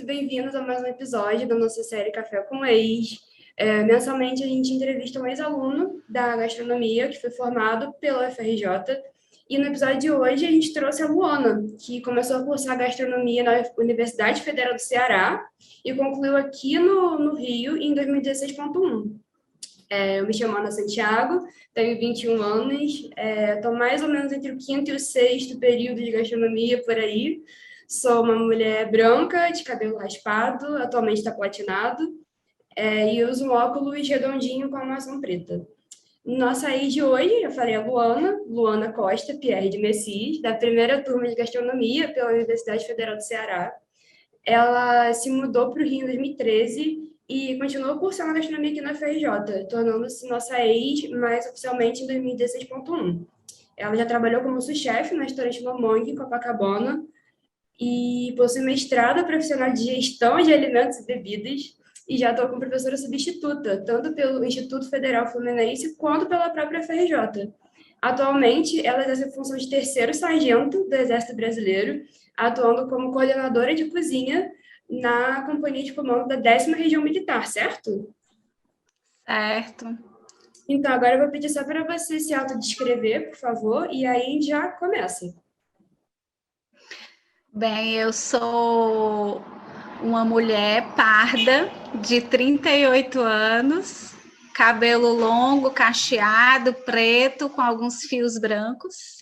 muito bem-vindos a mais um episódio da nossa série Café com Ex. Mensalmente a gente entrevista um ex-aluno da gastronomia que foi formado pela UFRJ. E no episódio de hoje a gente trouxe a Luana, que começou a cursar gastronomia na Universidade Federal do Ceará e concluiu aqui no Rio em 2016.1. Eu me chamo Ana Santiago, tenho 21 anos, estou mais ou menos entre o quinto e o sexto período de gastronomia por aí. Sou uma mulher branca, de cabelo raspado, atualmente está platinado, e uso um óculos redondinho com armação preta. Nossa ex de hoje, eu falei a Luana Costa Pierre de Messis, da primeira turma de gastronomia pela Universidade Federal do Ceará. Ela se mudou para o Rio em 2013 e continuou cursando gastronomia aqui na FRJ, tornando-se nossa ex mais oficialmente em 2016.1. Ela já trabalhou como sous-chefe no restaurante Lomong, em Copacabana, e possui mestrado profissional de gestão de alimentos e bebidas, e já estou como professora substituta, tanto pelo Instituto Federal Fluminense quanto pela própria FRJ. Atualmente, ela exerce a função de terceiro sargento do Exército Brasileiro, atuando como coordenadora de cozinha na Companhia de Comando da 10ª Região Militar, certo? Certo. Então, agora eu vou pedir só para você se autodescrever, por favor, e aí a gente já começa. Bem, eu sou uma mulher parda de 38 anos, cabelo longo, cacheado, preto, com alguns fios brancos,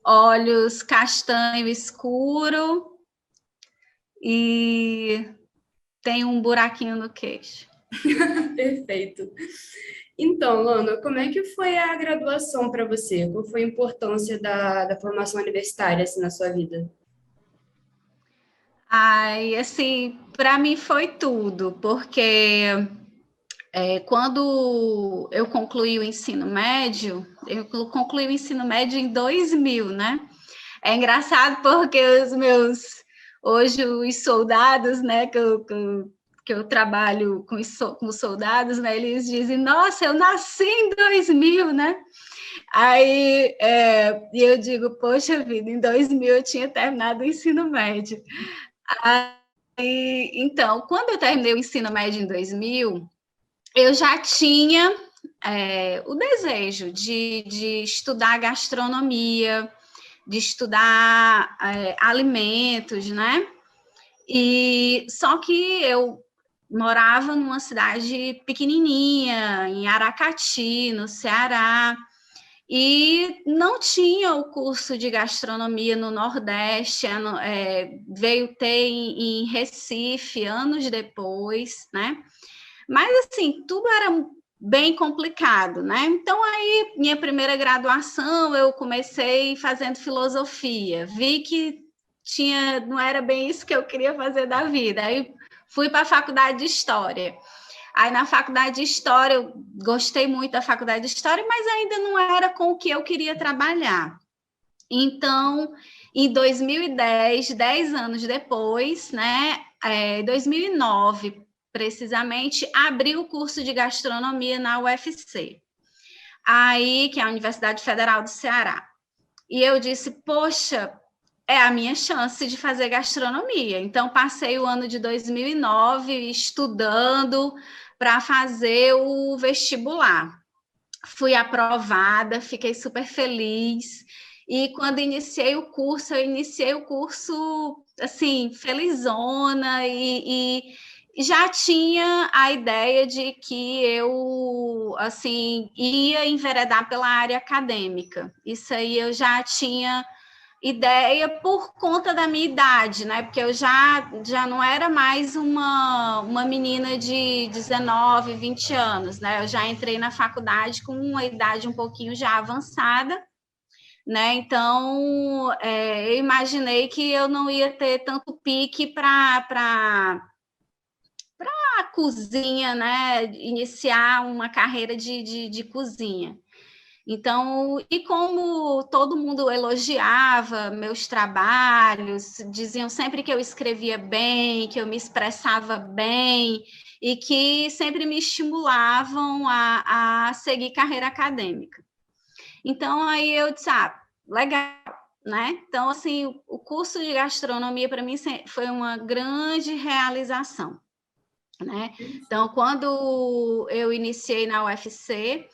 olhos castanho escuro e tem um buraquinho no queixo. Perfeito. Então, Lana, como é que foi a graduação para você? Qual foi a importância da formação universitária assim, na sua vida? Ai, assim, para mim foi tudo, porque quando eu concluí o ensino médio, eu concluí o ensino médio em 2000, né? É engraçado porque hoje os soldados, né, que eu trabalho com os soldados, né, eles dizem, nossa, eu nasci em 2000, né? Aí eu digo, poxa vida, em 2000 eu tinha terminado o ensino médio. Então, quando eu terminei o ensino médio em 2000, eu já tinha o desejo de estudar gastronomia, de estudar alimentos, né? E só que eu morava numa cidade pequenininha, em Aracati, no Ceará, e não tinha o curso de gastronomia no Nordeste, veio ter em Recife anos depois, né? Mas assim, tudo era bem complicado, né? Então aí, minha primeira graduação, eu comecei fazendo filosofia, vi que não era bem isso que eu queria fazer da vida. Aí fui para a faculdade de História. Aí na faculdade de História, eu gostei muito da faculdade de História, mas ainda não era com o que eu queria trabalhar. Então, em 2010, 10 anos depois, né, 2009, precisamente, abri o curso de gastronomia na UFC, aí, que é a Universidade Federal do Ceará. E eu disse, poxa, é a minha chance de fazer gastronomia. Então, passei o ano de 2009 estudando para fazer o vestibular. Fui aprovada, fiquei super feliz. E quando eu iniciei o curso assim, felizona e já tinha a ideia de que eu assim ia enveredar pela área acadêmica. Isso aí eu já tinha ideia por conta da minha idade, né? Porque eu já não era mais uma menina de 19, 20 anos, né? Eu já entrei na faculdade com uma idade um pouquinho já avançada, né? Então, eu imaginei que eu não ia ter tanto pique para a cozinha, né? Iniciar uma carreira de cozinha. Então, e como todo mundo elogiava meus trabalhos, diziam sempre que eu escrevia bem, que eu me expressava bem e que sempre me estimulavam a seguir carreira acadêmica. Então, aí eu disse, legal, né? Então, assim, o curso de gastronomia, para mim, foi uma grande realização, né? Então, quando eu iniciei na UFC,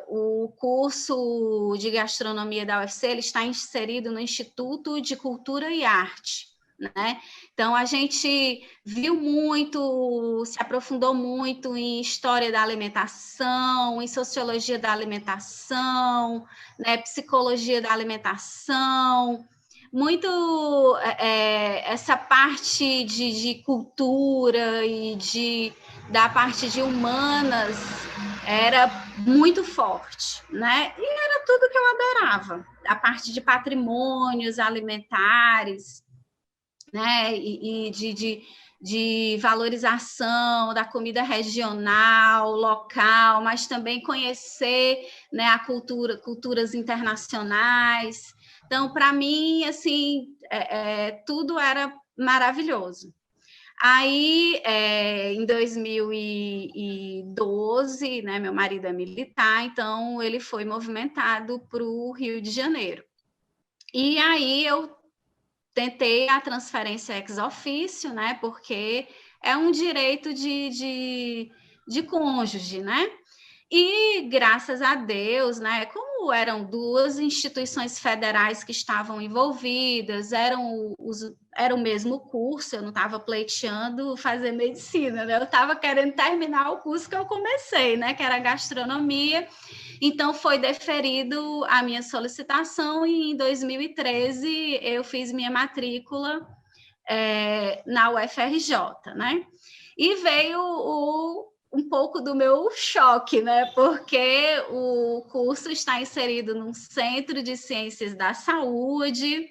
o curso de gastronomia da UFC ele está inserido no Instituto de Cultura e Arte, né? Então, a gente viu muito, se aprofundou muito em história da alimentação, em sociologia da alimentação, né, psicologia da alimentação, muito essa parte de cultura e da parte de humanas era muito forte, né? E era tudo que eu adorava. A parte de patrimônios alimentares, né? E de valorização da comida regional, local, mas também conhecer, né, culturas internacionais. Então, para mim, assim, tudo era maravilhoso. Aí, em 2012, né, meu marido é militar, então ele foi movimentado para o Rio de Janeiro. E aí eu tentei a transferência ex officio, né, porque é um direito de cônjuge, né? E, graças a Deus, né, como eram duas instituições federais que estavam envolvidas, era o mesmo curso, eu não estava pleiteando fazer medicina, né? Eu estava querendo terminar o curso que eu comecei, né, que era gastronomia. Então, foi deferido a minha solicitação e, em 2013, eu fiz minha matrícula na UFRJ, né? E veio um pouco do meu choque, né? Porque o curso está inserido num centro de ciências da saúde,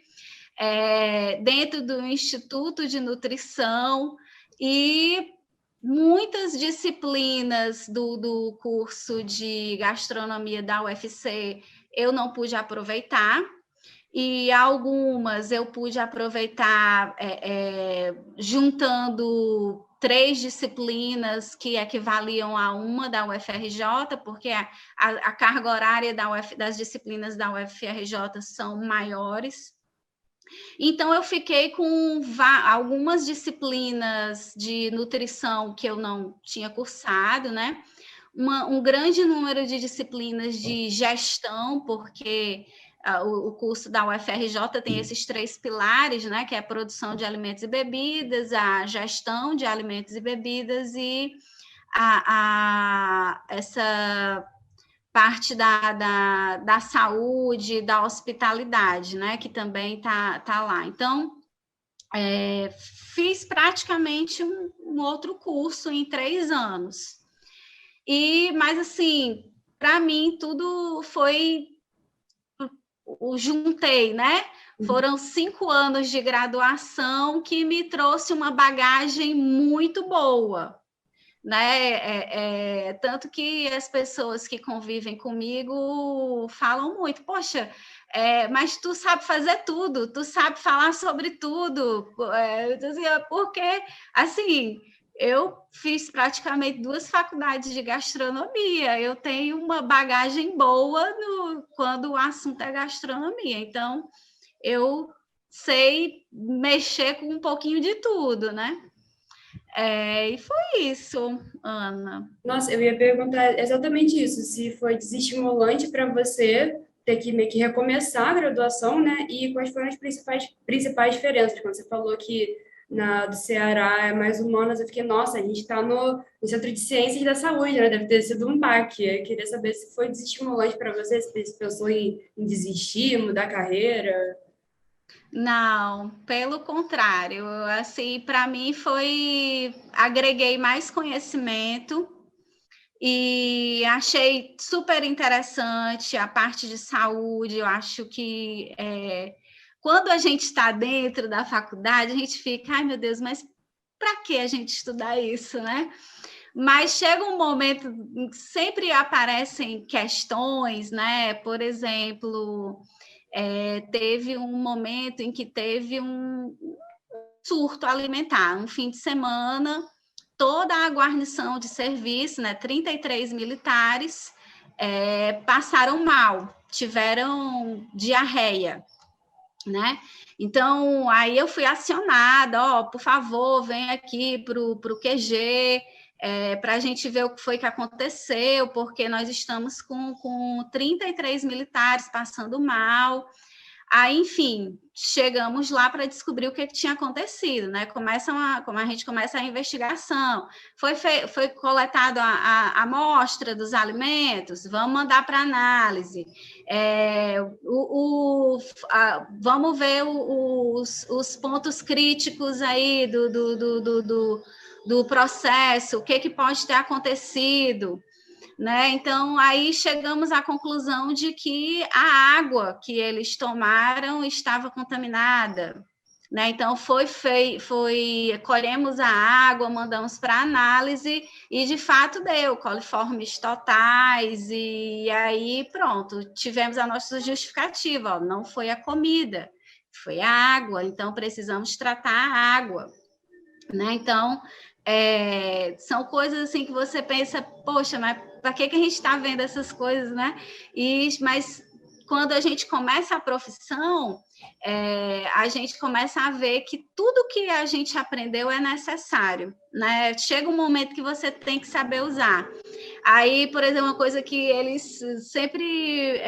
dentro do Instituto de Nutrição, e muitas disciplinas do curso de gastronomia da UFC eu não pude aproveitar, e algumas eu pude aproveitar juntando 3 disciplinas que equivaliam a uma da UFRJ, porque a carga horária das disciplinas da UFRJ são maiores. Então, eu fiquei com algumas disciplinas de nutrição que eu não tinha cursado, né? Um grande número de disciplinas de gestão, porque o curso da UFRJ tem esses 3 pilares, né? Que é a produção de alimentos e bebidas, a gestão de alimentos e bebidas e essa parte da saúde, da hospitalidade, né? Que também tá lá. Então, fiz praticamente um outro curso em 3 anos. Mas, assim, para mim, tudo foi... juntei, né? Foram 5 anos de graduação que me trouxe uma bagagem muito boa, né? Tanto que as pessoas que convivem comigo falam muito, poxa, mas tu sabe fazer tudo, tu sabe falar sobre tudo, porque, assim, eu fiz praticamente 2 faculdades de gastronomia, eu tenho uma bagagem boa quando o assunto é gastronomia, então eu sei mexer com um pouquinho de tudo, né? E foi isso, Ana. Nossa, eu ia perguntar exatamente isso, se foi desestimulante para você ter que meio que recomeçar a graduação, né? E quais foram as principais diferenças? Quando você falou que na do Ceará é mais humanas, eu fiquei, nossa, a gente está no Centro de Ciências da Saúde, né? Deve ter sido um baque. Eu queria saber se foi desestimulante para você, se você pensou em desistir, mudar a carreira. Não, pelo contrário, assim, para mim agreguei mais conhecimento e achei super interessante a parte de saúde. Eu acho que quando a gente está dentro da faculdade, a gente fica, ai meu Deus, mas para que a gente estudar isso, né? Mas chega um momento em que sempre aparecem questões, né? Por exemplo, teve um momento em que teve um surto alimentar, um fim de semana, toda a guarnição de serviço, né, 33 militares, passaram mal, tiveram diarreia. né? Então, aí eu fui acionada, ó, por favor, vem aqui para o QG, para a gente ver o que foi que aconteceu, porque nós estamos com 33 militares passando mal. Aí, enfim, chegamos lá para descobrir o que tinha acontecido, né? Como a gente começa a investigação. Foi coletado a amostra dos alimentos, vamos mandar para análise. Vamos ver os pontos críticos aí do processo, o que pode ter acontecido. Né? Então, aí chegamos à conclusão de que a água que eles tomaram estava contaminada. Né? Então, colhemos a água, mandamos para análise e, de fato, deu coliformes totais. E aí, pronto, tivemos a nossa justificativa. Ó, não foi a comida, foi a água. Então, precisamos tratar a água. Né? Então, são coisas assim que você pensa, poxa, mas para que a gente está vendo essas coisas, né? Mas quando a gente começa a profissão, a gente começa a ver que tudo que a gente aprendeu é necessário, né? Chega um momento que você tem que saber usar. Aí, por exemplo, uma coisa que eles sempre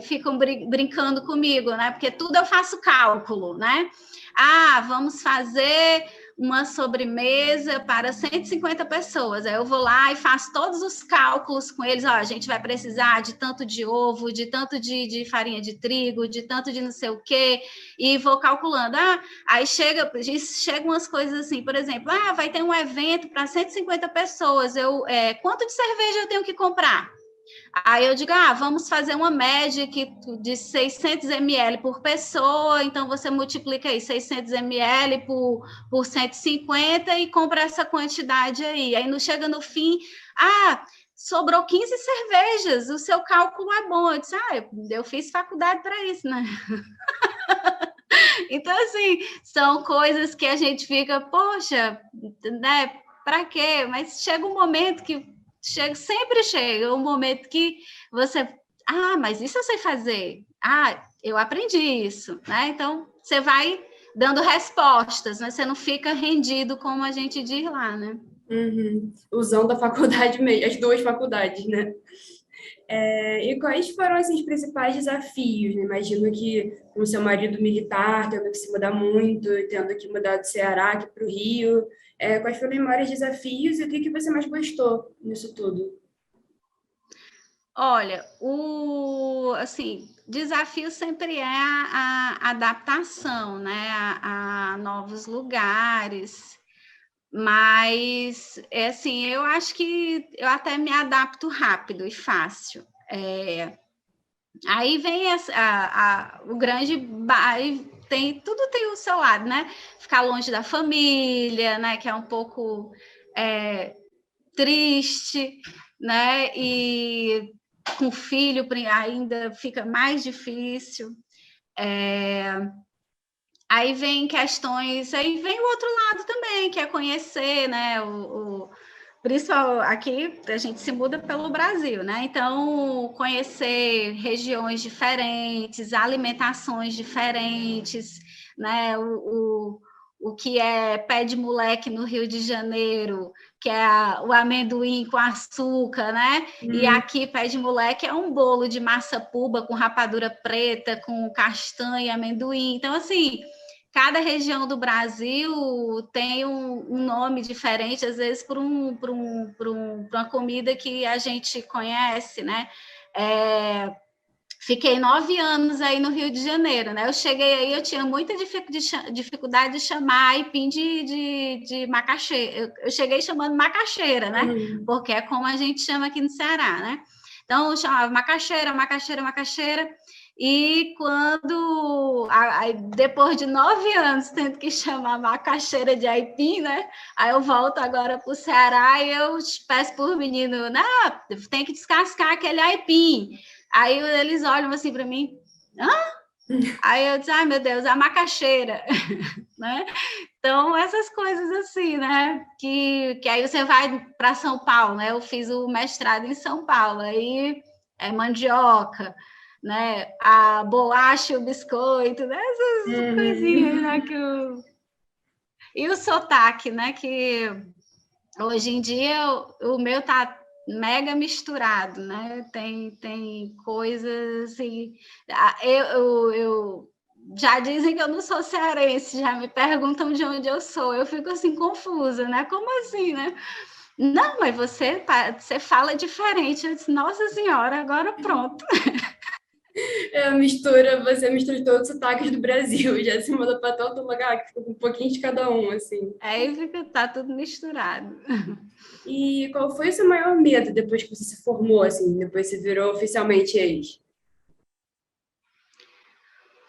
ficam brincando comigo, né? Porque tudo eu faço cálculo, né? Ah, vamos fazer uma sobremesa para 150 pessoas. Aí eu vou lá e faço todos os cálculos com eles. Ó, a gente vai precisar de tanto de ovo, de tanto de farinha de trigo, de tanto de não sei o quê, e vou calculando. Aí chegam umas coisas assim, por exemplo, vai ter um evento para 150 pessoas. Quanto de cerveja eu tenho que comprar? Aí eu digo, vamos fazer uma média de 600 ml por pessoa, então você multiplica aí 600 ml por 150 e compra essa quantidade aí. Aí chega no fim, sobrou 15 cervejas, o seu cálculo é bom. Eu disse, eu fiz faculdade para isso, né? Então, assim, são coisas que a gente fica, poxa, né, para quê? Mas chega um momento que sempre chega um momento que você, mas isso eu sei fazer. Eu aprendi isso, né? Então, você vai dando respostas, né? Você não fica rendido, como a gente diz lá, né? Uhum. Usando a faculdade mesmo, as duas faculdades, né? E quais foram assim, os principais desafios? Né? Imagino que com o seu marido militar, tendo que se mudar muito, tendo que mudar do Ceará aqui para o Rio, quais foram os maiores desafios e o que você mais gostou nisso tudo? Olha, desafio sempre é a adaptação, né, a novos lugares, mas assim, eu acho que eu até me adapto rápido e fácil. Aí vem o grande tudo tem o seu lado, né? Ficar longe da família, né? Que é um pouco triste, né? E com filho ainda fica mais difícil. Aí vem questões, aí vem o outro lado também, que é conhecer, né? Principal aqui a gente se muda pelo Brasil, né? Então conhecer regiões diferentes, alimentações diferentes, né? O que é pé de moleque no Rio de Janeiro, que é o amendoim com açúcar, né? E aqui pé de moleque é um bolo de massa puba com rapadura preta, com castanha e amendoim. Então assim, cada região do Brasil tem um nome diferente, às vezes por uma comida que a gente conhece, né? Fiquei 9 anos aí no Rio de Janeiro, né? Eu cheguei aí, eu tinha muita dificuldade de chamar aipim de macaxeira. Eu cheguei chamando macaxeira, né? Porque é como a gente chama aqui no Ceará, né? Então, eu chamava macaxeira, macaxeira, macaxeira. E depois de 9 anos tendo que chamar macaxeira de aipim, né? Aí eu volto agora para o Ceará e eu peço para os meninos, não, tem que descascar aquele aipim. Aí eles olham assim para mim, Aí eu disse, meu Deus, a macaxeira, né? Então, essas coisas assim, né? Que aí você vai para São Paulo, né? Eu fiz o mestrado em São Paulo, aí é mandioca, né? A bolacha e o biscoito, né? Essas coisinhas, né? E o sotaque, né? Que hoje em dia o meu tá mega misturado, né? Tem coisas assim. Eu já dizem que eu não sou cearense, já me perguntam de onde eu sou. Eu fico assim confusa, né? Como assim, né? Não, mas você fala diferente. Eu disse, Nossa Senhora, agora pronto. Você mistura todos os sotaques do Brasil, já se muda para todo lugar, que fica com um pouquinho de cada um, assim. Aí fica, tá tudo misturado. E qual foi o seu maior medo depois que você se formou, assim, depois você virou oficialmente ex?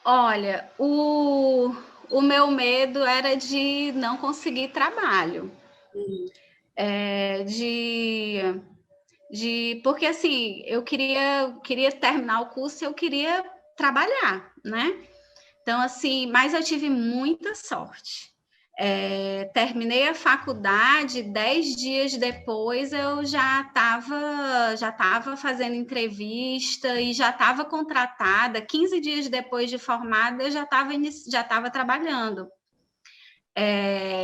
Olha, o meu medo era de não conseguir trabalho. Uhum. De porque assim, eu queria terminar o curso e eu queria trabalhar, né? Então, assim, mas eu tive muita sorte. Terminei a faculdade, 10 dias depois eu já tava fazendo entrevista e já estava contratada. 15 dias depois de formada, eu já estava trabalhando.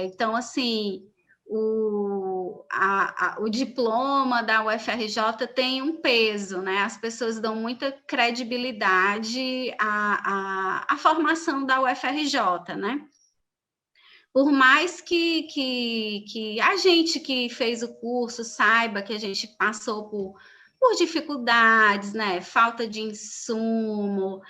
Então, assim, o diploma da UFRJ tem um peso, né? As pessoas dão muita credibilidade à formação da UFRJ, né? Por mais que a gente que fez o curso saiba que a gente passou por dificuldades, né? Falta de insumo,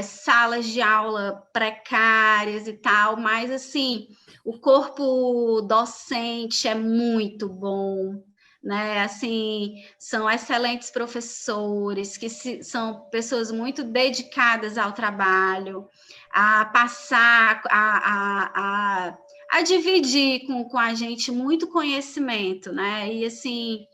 salas de aula precárias e tal, mas assim, o corpo docente é muito bom, né? Assim, são excelentes professores, são pessoas muito dedicadas ao trabalho, a passar, a dividir com a gente muito conhecimento, né? E assim,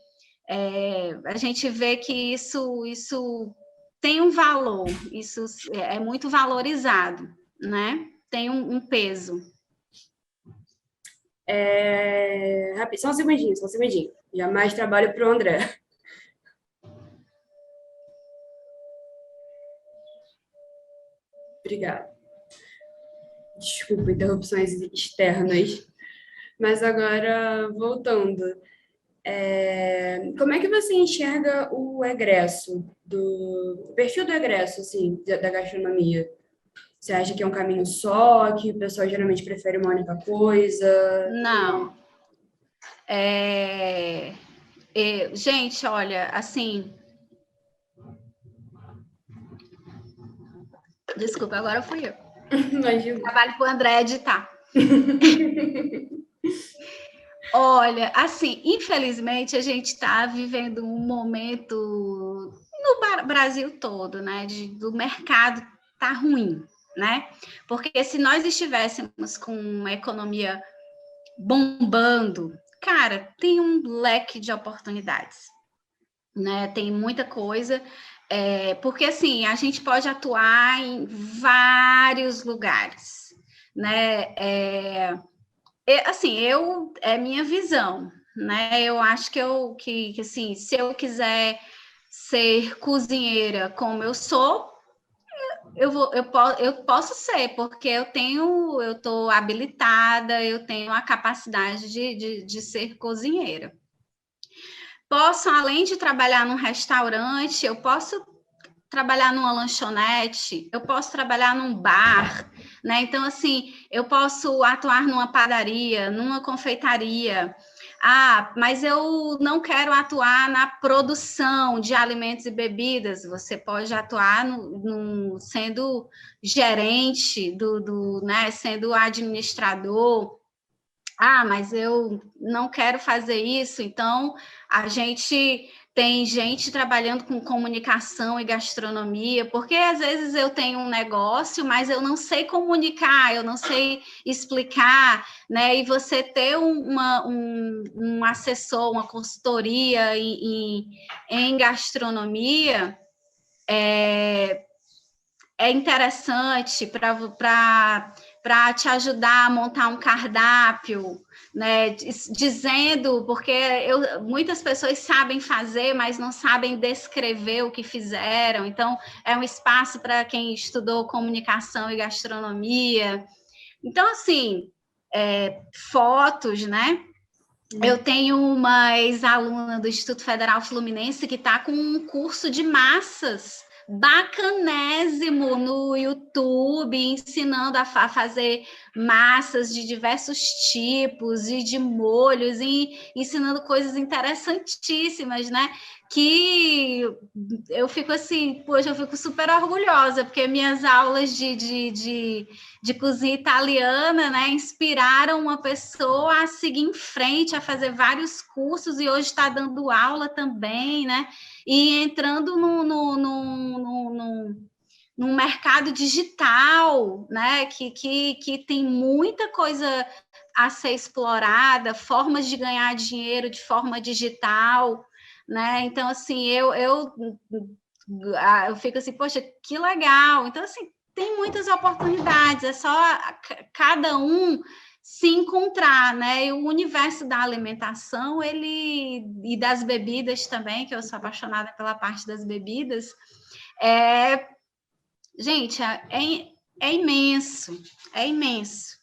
a gente vê que isso tem um valor, isso é muito valorizado, né? Tem um peso. Só um segundinho, só um segundinho. Jamais trabalho para o André. Obrigada. Desculpa, interrupções externas. Mas agora, voltando. Como é que você enxerga o egresso, o perfil do egresso, assim, da gastronomia? Você acha que é um caminho só, que o pessoal geralmente prefere uma única coisa? Não. Gente, olha, assim. Desculpa, agora fui eu. Imagina. Trabalho para o André editar. Olha, assim, infelizmente a gente está vivendo um momento no Brasil todo, né? Do mercado tá ruim, né? Porque se nós estivéssemos com uma economia bombando, cara, tem um leque de oportunidades, né? Tem muita coisa, porque assim a gente pode atuar em vários lugares, né? Assim, é minha visão, né? Eu acho que assim, se eu quiser ser cozinheira como eu sou, eu posso ser, porque eu estou habilitada, eu tenho a capacidade de ser cozinheira. Posso, além de trabalhar num restaurante, eu posso trabalhar numa lanchonete, eu posso trabalhar num bar, né? Então, assim, eu posso atuar numa padaria, numa confeitaria. Ah, mas eu não quero atuar na produção de alimentos e bebidas. Você pode atuar sendo gerente né? Sendo administrador. Ah, mas eu não quero fazer isso. Então, a gente tem gente trabalhando com comunicação e gastronomia, porque às vezes eu tenho um negócio, mas eu não sei comunicar, eu não sei explicar, né? E você ter um assessor, uma consultoria em gastronomia é interessante para para te ajudar a montar um cardápio, né, dizendo, porque muitas pessoas sabem fazer, mas não sabem descrever o que fizeram, então é um espaço para quem estudou comunicação e gastronomia. Então, assim, fotos, né? Eu tenho uma ex-aluna do Instituto Federal Fluminense que está com um curso de massas bacanésimo no YouTube, ensinando a fazer massas de diversos tipos e de molhos, e ensinando coisas interessantíssimas, né? Que eu fico assim, poxa, eu fico super orgulhosa, porque minhas aulas de cozinha italiana, né, inspiraram uma pessoa a seguir em frente, a fazer vários cursos, e hoje está dando aula também, né? E entrando num mercado digital, né? Que tem muita coisa a ser explorada, formas de ganhar dinheiro de forma digital, né? Então, assim, eu fico assim, poxa, que legal. Então, assim, tem muitas oportunidades, é só cada um se encontrar, né? E o universo da alimentação, e das bebidas também, que eu sou apaixonada pela parte das bebidas, gente, é imenso, é imenso.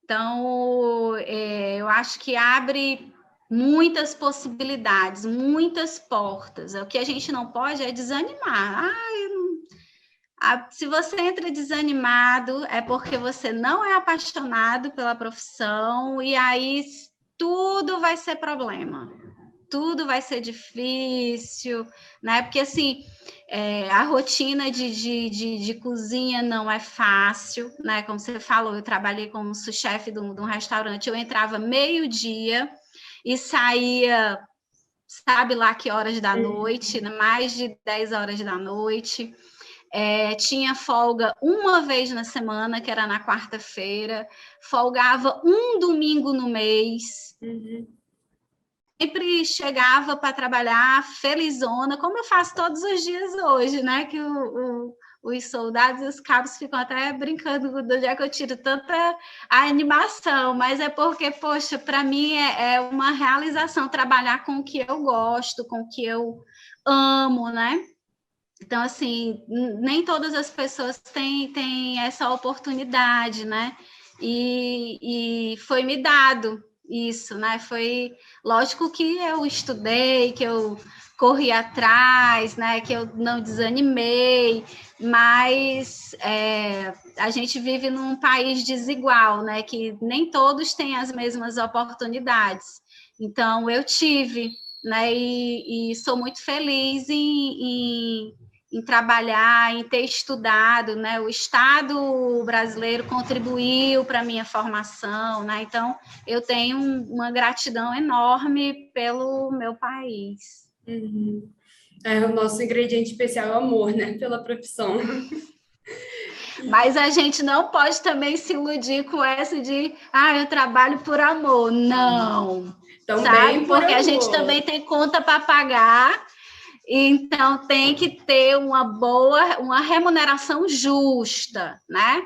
Então, eu acho que abre muitas possibilidades, muitas portas. O que a gente não pode é desanimar. Se você entra desanimado, é porque você não é apaixonado pela profissão, e aí tudo vai ser problema, tudo vai ser difícil, né? Porque, assim, a rotina de cozinha não é fácil, né? Como você falou, eu trabalhei como sous-chefe de um restaurante, eu entrava meio-dia e saía, sabe lá que horas da noite, mais de 10 horas da noite. Tinha folga uma vez na semana, que era na quarta-feira, folgava um domingo no mês. Sempre chegava para trabalhar felizona, como eu faço todos os dias hoje, né? Que os soldados e os cabos ficam até brincando do dia que eu tiro tanta animação, mas é porque, poxa, para mim é uma realização trabalhar com o que eu gosto, com o que eu amo, né? Então, assim, nem todas as pessoas têm essa oportunidade, né? E foi me dado isso, né? Foi lógico que eu estudei, que eu corri atrás, né? Que eu não desanimei, mas a gente vive num país desigual, né? Que nem todos têm as mesmas oportunidades. Então, eu tive, né? E sou muito feliz em trabalhar, em ter estudado, né? O Estado brasileiro contribuiu para a minha formação, né? Então, eu tenho uma gratidão enorme pelo meu país. O nosso ingrediente especial é o amor, né? Pela profissão. Mas a gente não pode também se iludir com essa de eu trabalho por amor. Não. Também sabe? por Porque amor. A gente também tem conta para pagar. Então, tem que ter uma remuneração justa, né?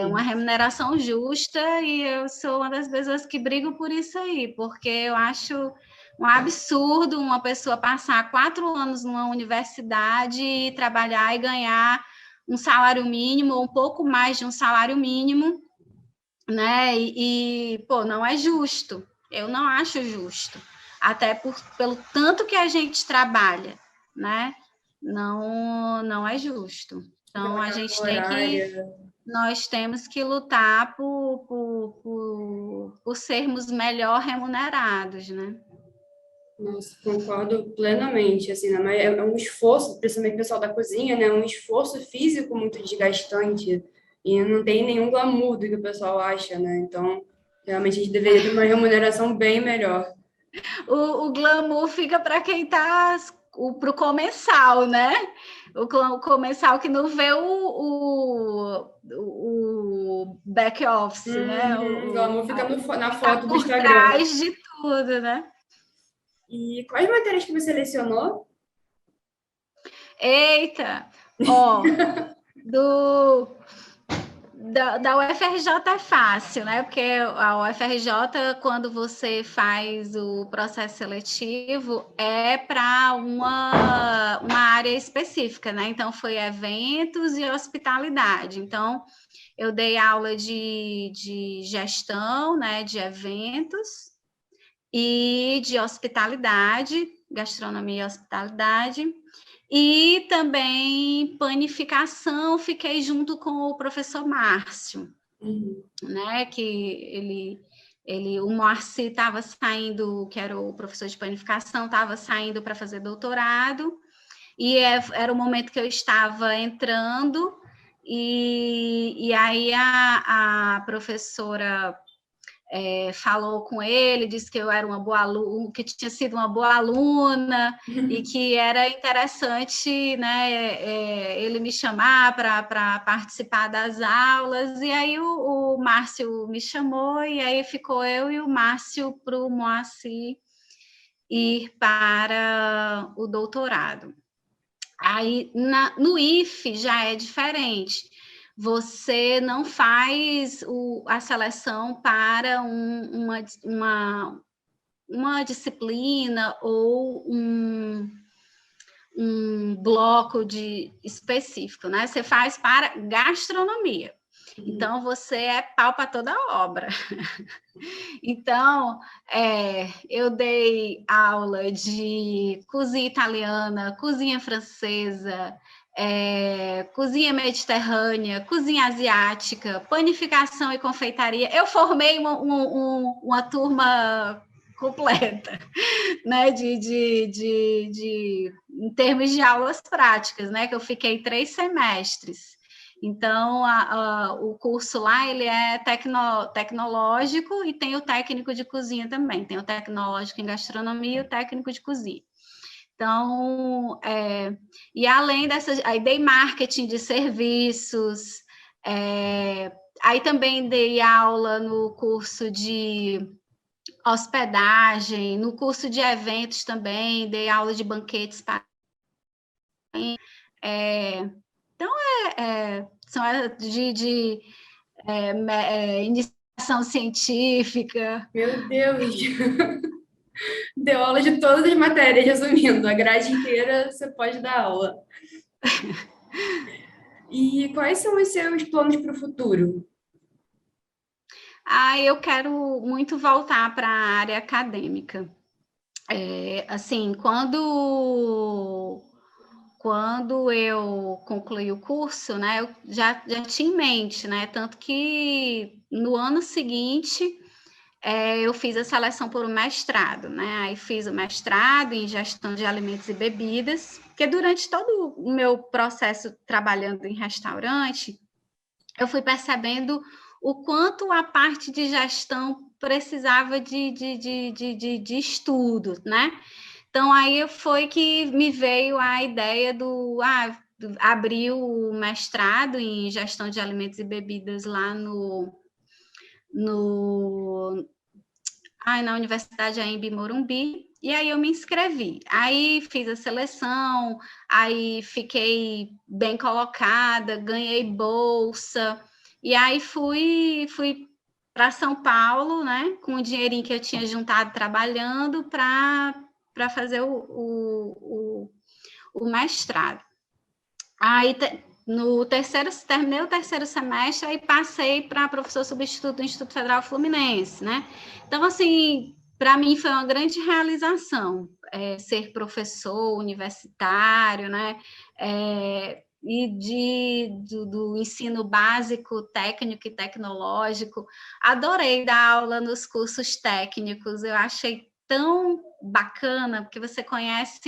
Uma remuneração justa, e eu sou uma das pessoas que brigo por isso aí, porque eu acho um absurdo uma pessoa passar 4 anos numa universidade e trabalhar e ganhar um salário mínimo, ou um pouco mais de um salário mínimo, né? Pô, não é justo. Eu não acho justo. Até pelo tanto que a gente trabalha, né? Não é justo. Então, nós temos que lutar por sermos melhor remunerados, né? Nossa, concordo plenamente, assim, né? Mas é um esforço, principalmente o pessoal da cozinha, né? Um esforço físico muito desgastante, e não tem nenhum glamour do que o pessoal acha, né? Então, realmente a gente deveria ter uma remuneração bem melhor. O glamour fica para quem está para o comensal, né? O comensal que não vê o back office, né? O glamour fica na que foto tá do por Instagram. trás de tudo, né? E quais matérias que você selecionou? Eita! Ó, Da UFRJ é fácil, né? Porque a UFRJ, quando você faz o processo seletivo, é para uma área específica, né? Então, foi eventos e hospitalidade. Então, eu dei aula de gestão, né? De eventos e de hospitalidade, gastronomia e hospitalidade. E também panificação, fiquei junto com o professor Márcio, né? Que o Moacir estava saindo, que era o professor de panificação, estava saindo para fazer doutorado, e era o momento que eu estava entrando, e aí a professora falou com ele, disse que eu era uma boa aluna, que tinha sido uma boa aluna e que era interessante, né, ele me chamar para participar das aulas. E aí o Márcio me chamou, e aí ficou eu e o Márcio para o Moacir ir para o doutorado. Aí no IFE já é diferente. Você não faz a seleção para uma disciplina ou um bloco específico, né? Você faz para gastronomia. Então, você é pau para toda obra. Então, eu dei aula de cozinha italiana, cozinha francesa, cozinha mediterrânea, cozinha asiática, panificação e confeitaria. Eu formei uma turma completa, né, em termos de aulas práticas, né, que eu fiquei 3 semestres. Então, o curso lá, ele é tecnológico e tem o técnico de cozinha também. Tem o tecnológico em gastronomia e o técnico de cozinha. Então, e além dessas, aí dei marketing de serviços, aí também dei aula no curso de hospedagem, no curso de eventos também, dei aula de banquetes para... Então, são de iniciação científica. Meu Deus! Deu aula de todas as matérias, resumindo. A grade inteira você pode dar aula. E quais são os seus planos para o futuro? Eu quero muito voltar para a área acadêmica. Assim, quando eu concluí o curso, né, eu já tinha em mente, né, tanto que no ano seguinte eu fiz a seleção por um mestrado, né, aí fiz o mestrado em gestão de alimentos e bebidas, porque durante todo o meu processo trabalhando em restaurante, eu fui percebendo o quanto a parte de gestão precisava de estudo, né? Então, aí foi que me veio a ideia abrir o mestrado em gestão de alimentos e bebidas lá na Universidade AMB Morumbi, e aí eu me inscrevi. Aí fiz a seleção, aí fiquei bem colocada, ganhei bolsa, e aí fui para São Paulo, né, com o dinheirinho que eu tinha juntado trabalhando para fazer o mestrado. Aí, terminei o terceiro semestre, aí passei para professor substituto do Instituto Federal Fluminense, né? Então, assim, para mim foi uma grande realização ser professor universitário, né? E do ensino básico, técnico e tecnológico. Adorei dar aula nos cursos técnicos, eu achei tão bacana, porque você conhece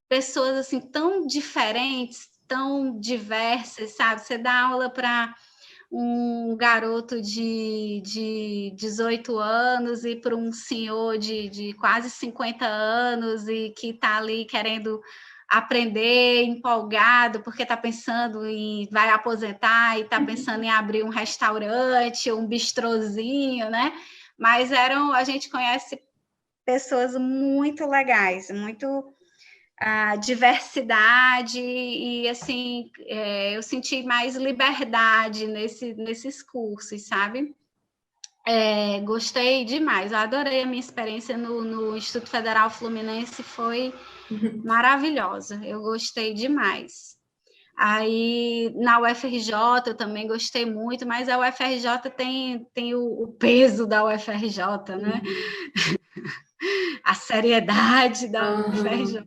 pessoas assim tão diferentes, tão diversas, sabe? Você dá aula para um garoto de 18 anos e para um senhor de quase 50 anos e que está ali querendo aprender, empolgado, porque está pensando em vai aposentar e está pensando em abrir um restaurante, um bistrozinho, né? Mas a gente conhece pessoas muito legais, muito a diversidade e, assim, eu senti mais liberdade nesses cursos, sabe? Gostei demais, eu adorei a minha experiência no Instituto Federal Fluminense, foi maravilhosa, eu gostei demais. Aí, na UFRJ, eu também gostei muito, mas a UFRJ tem o peso da UFRJ, né? A seriedade da UFRJ.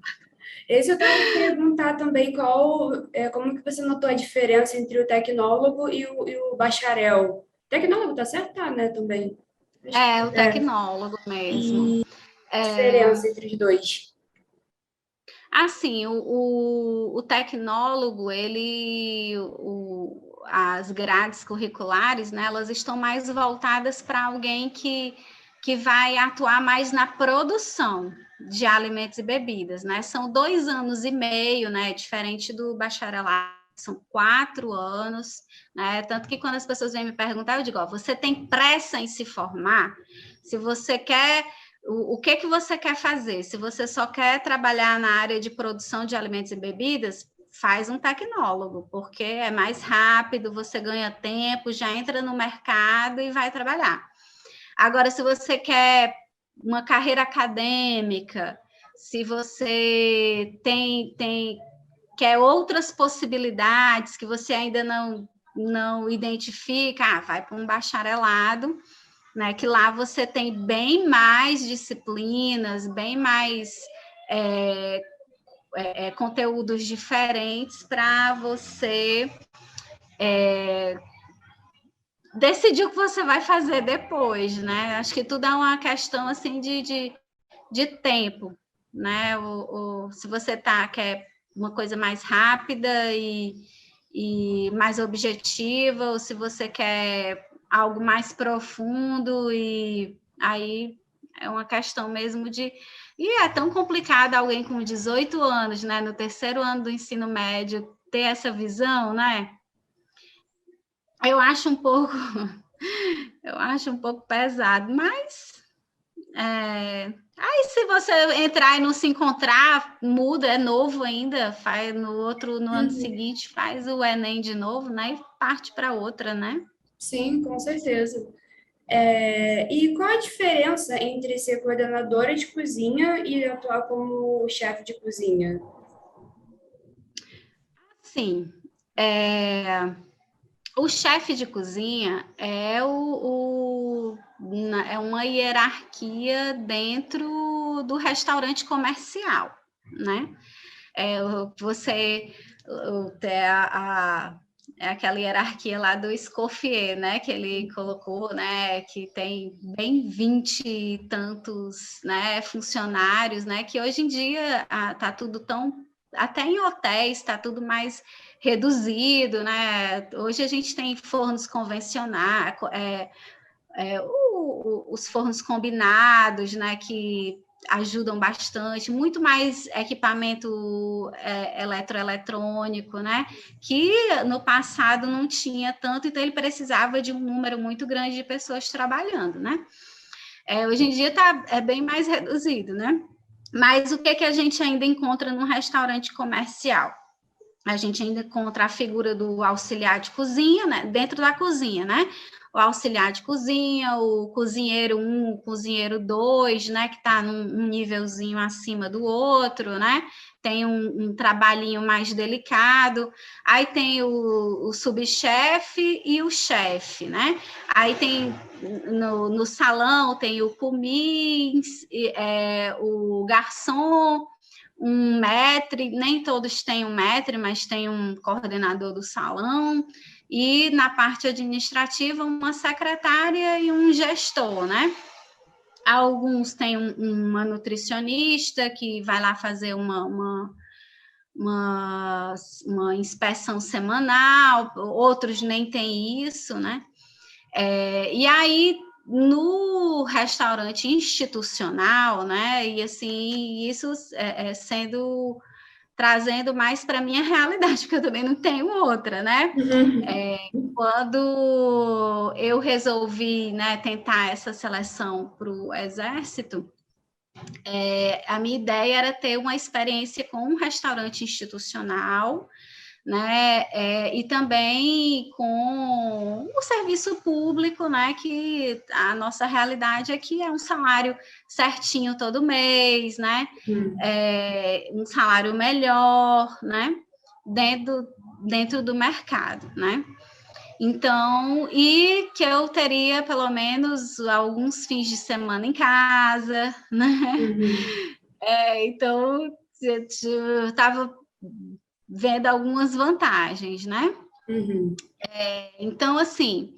Esse eu estava perguntar também como que você notou a diferença entre o tecnólogo e o bacharel. Tecnólogo, tá certo? Tá, né, também. O tecnólogo mesmo. E diferença entre os dois. Assim, o tecnólogo, as grades curriculares, né, elas estão mais voltadas para alguém que vai atuar mais na produção de alimentos e bebidas, né? São 2 anos e meio, né? Diferente do bacharelado, são 4 anos, né? Tanto que quando as pessoas vêm me perguntar, eu digo, você tem pressa em se formar? Se você quer... O que você quer fazer? Se você só quer trabalhar na área de produção de alimentos e bebidas, faz um tecnólogo, porque é mais rápido, você ganha tempo, já entra no mercado e vai trabalhar. Agora, se você quer uma carreira acadêmica, se você quer outras possibilidades que você ainda não identifica, vai para um bacharelado, né, que lá você tem bem mais disciplinas, bem mais conteúdos diferentes para você decidir o que você vai fazer depois, né? Acho que tudo é uma questão assim de tempo, né? Se você quer uma coisa mais rápida e mais objetiva, ou se você quer algo mais profundo, e aí é uma questão mesmo de... E é tão complicado alguém com 18 anos, né, no 3º ano do ensino médio, ter essa visão, né? Eu acho um pouco pesado, mas aí se você entrar e não se encontrar, muda, é novo ainda, faz no ano seguinte, faz o Enem de novo, né? E parte para outra, né? Sim, com certeza. E qual a diferença entre ser coordenadora de cozinha e atuar como chefe de cozinha? Sim. O chefe de cozinha é uma hierarquia dentro do restaurante comercial, né? Você tem é aquela hierarquia lá do Escoffier, né? Que ele colocou, né? Que tem bem 20 e tantos, né, funcionários, né? Que hoje em dia tá tudo tão... Até em hotéis está tudo mais reduzido, né? Hoje a gente tem fornos convencionais, os fornos combinados, né? Que ajudam bastante, muito mais equipamento eletroeletrônico, né? Que no passado não tinha tanto, então ele precisava de um número muito grande de pessoas trabalhando, né? Hoje em dia é bem mais reduzido, né? Mas o que a gente ainda encontra num restaurante comercial? A gente ainda encontra a figura do auxiliar de cozinha, né? Dentro da cozinha, né? O auxiliar de cozinha, o cozinheiro 1, o cozinheiro 2, né? Que está num nívelzinho acima do outro, né? Tem um trabalhinho mais delicado. Aí tem o subchefe e o chefe, né? Aí tem no salão tem o commis, o garçom, um maître, nem todos têm um maître, mas tem um coordenador do salão, e na parte administrativa uma secretária e um gestor, né? Alguns têm uma nutricionista que vai lá fazer uma inspeção semanal, outros nem têm isso, né? E aí no restaurante institucional, né? E assim, isso trazendo mais para a minha realidade, porque eu também não tenho outra, né? Quando eu resolvi, né, tentar essa seleção para o Exército, A minha ideia era ter uma experiência com um restaurante institucional, né, e também com o serviço público, né, que a nossa realidade aqui é um salário certinho todo mês, né, um salário melhor, né, dentro do mercado, né. Então, e que eu teria pelo menos alguns fins de semana em casa, né? Então, eu estava vendo algumas vantagens, né? Então, assim,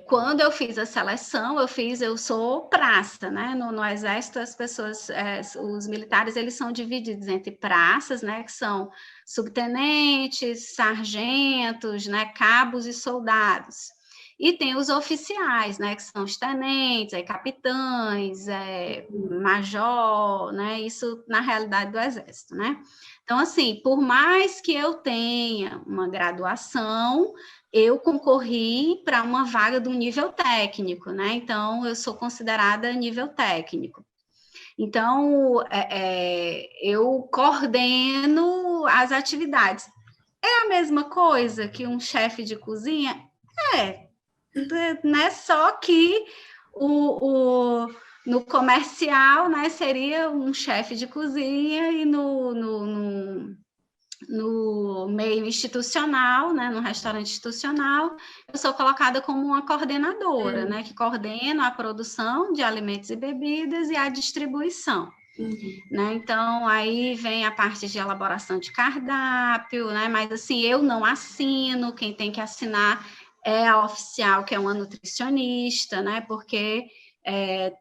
quando eu fiz a seleção, eu sou praça, né? No Exército, as pessoas, os militares, eles são divididos entre praças, né? Que são subtenentes, sargentos, né? Cabos e soldados. E tem os oficiais, né? Que são os tenentes, capitães, major, né? Isso na realidade do Exército, né? Então, assim, por mais que eu tenha uma graduação, eu concorri para uma vaga do nível técnico, né? Então, eu sou considerada nível técnico. Então, eu coordeno as atividades. É a mesma coisa que um chefe de cozinha? Né? Só que no comercial, né, seria um chefe de cozinha e no meio institucional, né, no restaurante institucional, eu sou colocada como uma coordenadora, né, que coordena a produção de alimentos e bebidas e a distribuição. Né? Então, aí vem a parte de elaboração de cardápio, né? Mas assim, eu não assino, quem tem que assinar é a oficial, que é uma nutricionista, né? Porque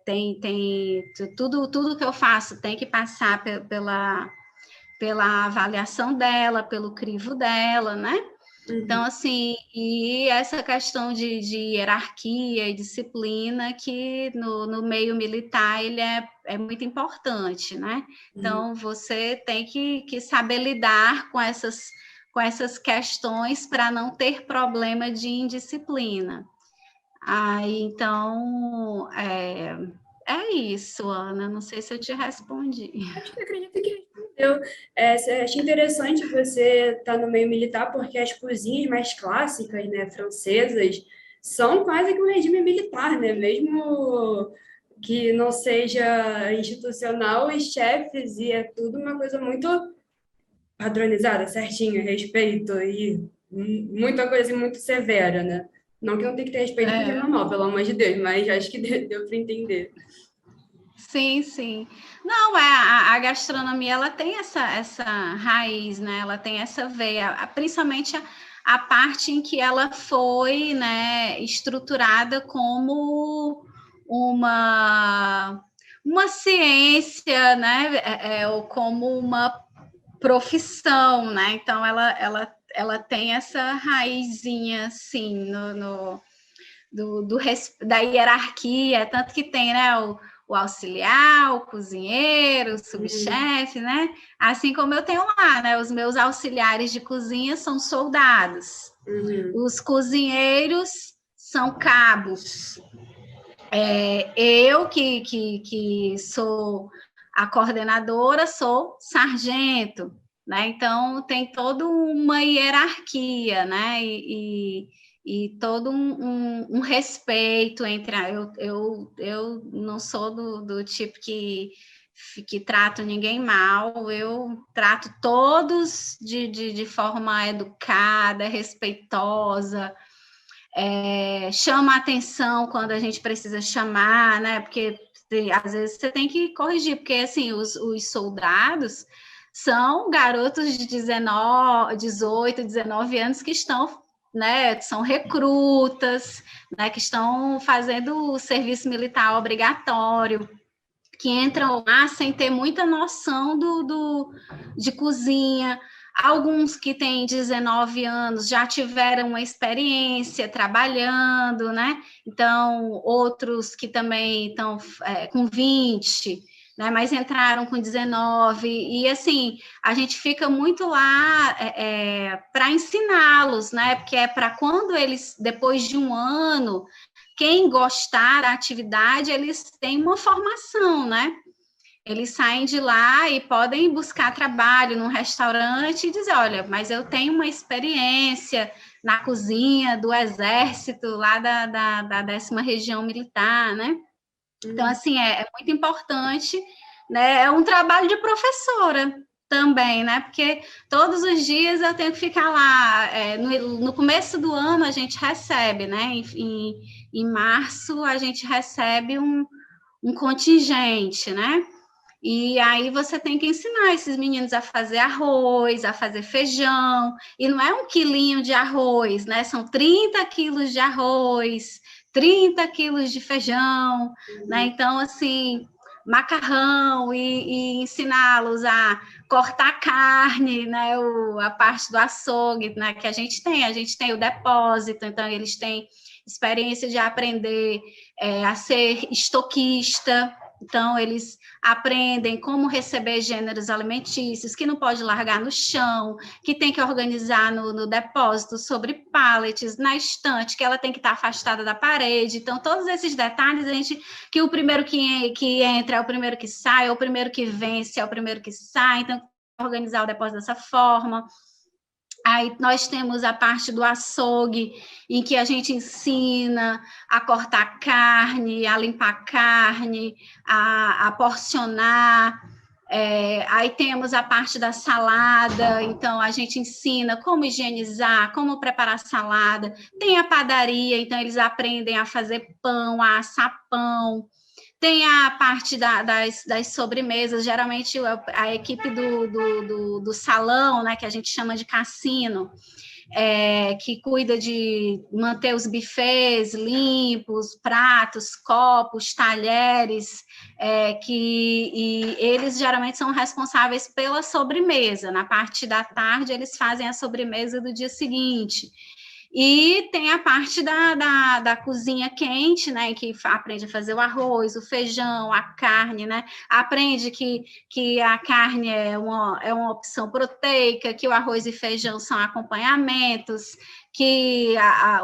tem tudo que eu faço tem que passar pela avaliação dela, pelo crivo dela, né? Então, assim, e essa questão de hierarquia e disciplina que no meio militar ele é muito importante, né? Então, você tem que saber lidar com essas questões para não ter problema de indisciplina. Aí, então, é isso, Ana. Não sei se eu te respondi. Acho que acredito que respondeu. Achei interessante você estar no meio militar, porque as cozinhas mais clássicas, né, francesas, são quase que um regime militar, né? Mesmo que não seja institucional, os chefes e é tudo uma coisa muito padronizada, certinho, respeito e muita coisa muito severa, né? Não que não tem que ter respeito porque é normal, pelo amor de Deus, mas acho que deu para entender. Sim, sim. Não, a gastronomia, ela tem essa raiz, né? Ela tem essa veia, principalmente a parte em que ela foi, né, estruturada como uma ciência, né? Ou como uma profissão, né? Então, ela tem essa raizinha, assim, da hierarquia, tanto que tem, né, o auxiliar, o cozinheiro, o subchefe, né? Assim como eu tenho lá, né? Os meus auxiliares de cozinha são soldados. Os cozinheiros são cabos. Eu que sou a coordenadora, sou sargento, né? Então tem toda uma hierarquia, né? E todo um respeito entre eu não sou do tipo que trato ninguém mal, eu trato todos de forma educada, respeitosa, chama a atenção quando a gente precisa chamar, né? Porque às vezes você tem que corrigir, porque assim, os soldados são garotos de 19, 18, 19 anos que estão, né, são recrutas, né, que estão fazendo o serviço militar obrigatório, que entram lá sem ter muita noção de cozinha. Alguns que têm 19 anos já tiveram uma experiência trabalhando, né? Então, outros que também estão com 20, né? Mas entraram com 19. E, assim, a gente fica muito lá para ensiná-los, né? Porque é para quando eles, depois de um ano, quem gostar da atividade, eles têm uma formação, né? Eles saem de lá e podem buscar trabalho num restaurante e dizer, olha, mas eu tenho uma experiência na cozinha do Exército, lá da 10ª Região Militar, né? Então, assim, é muito importante, né? É um trabalho de professora também, né? Porque todos os dias eu tenho que ficar lá. No começo do ano a gente recebe, né? Em março a gente recebe um contingente, né? E aí você tem que ensinar esses meninos a fazer arroz, a fazer feijão, e não é 1 quilinho de arroz, né? São 30 quilos de arroz, 30 quilos de feijão, né? Então, assim, macarrão e ensiná-los a cortar carne, né? A parte do açougue, né? Que a gente tem o depósito, então eles têm experiência de aprender a ser estoquista. Então, eles aprendem como receber gêneros alimentícios, que não pode largar no chão, que tem que organizar no depósito, sobre pallets, na estante, que ela tem que estar afastada da parede. Então, todos esses detalhes, que o primeiro que entra é o primeiro que sai, o primeiro que vence é o primeiro que sai. Então, organizar o depósito dessa forma. Aí nós temos a parte do açougue, em que a gente ensina a cortar carne, a limpar carne, a porcionar. Aí temos a parte da salada, então a gente ensina como higienizar, como preparar salada. Tem a padaria, então eles aprendem a fazer pão, a assar pão. Tem a parte das sobremesas, geralmente a equipe do salão, né, que a gente chama de cassino, que cuida de manter os buffets limpos, pratos, copos, talheres, e eles geralmente são responsáveis pela sobremesa. Na parte da tarde, eles fazem a sobremesa do dia seguinte. E tem a parte da cozinha quente, né, que aprende a fazer o arroz, o feijão, a carne, né, aprende que a carne é uma opção proteica, que o arroz e feijão são acompanhamentos, que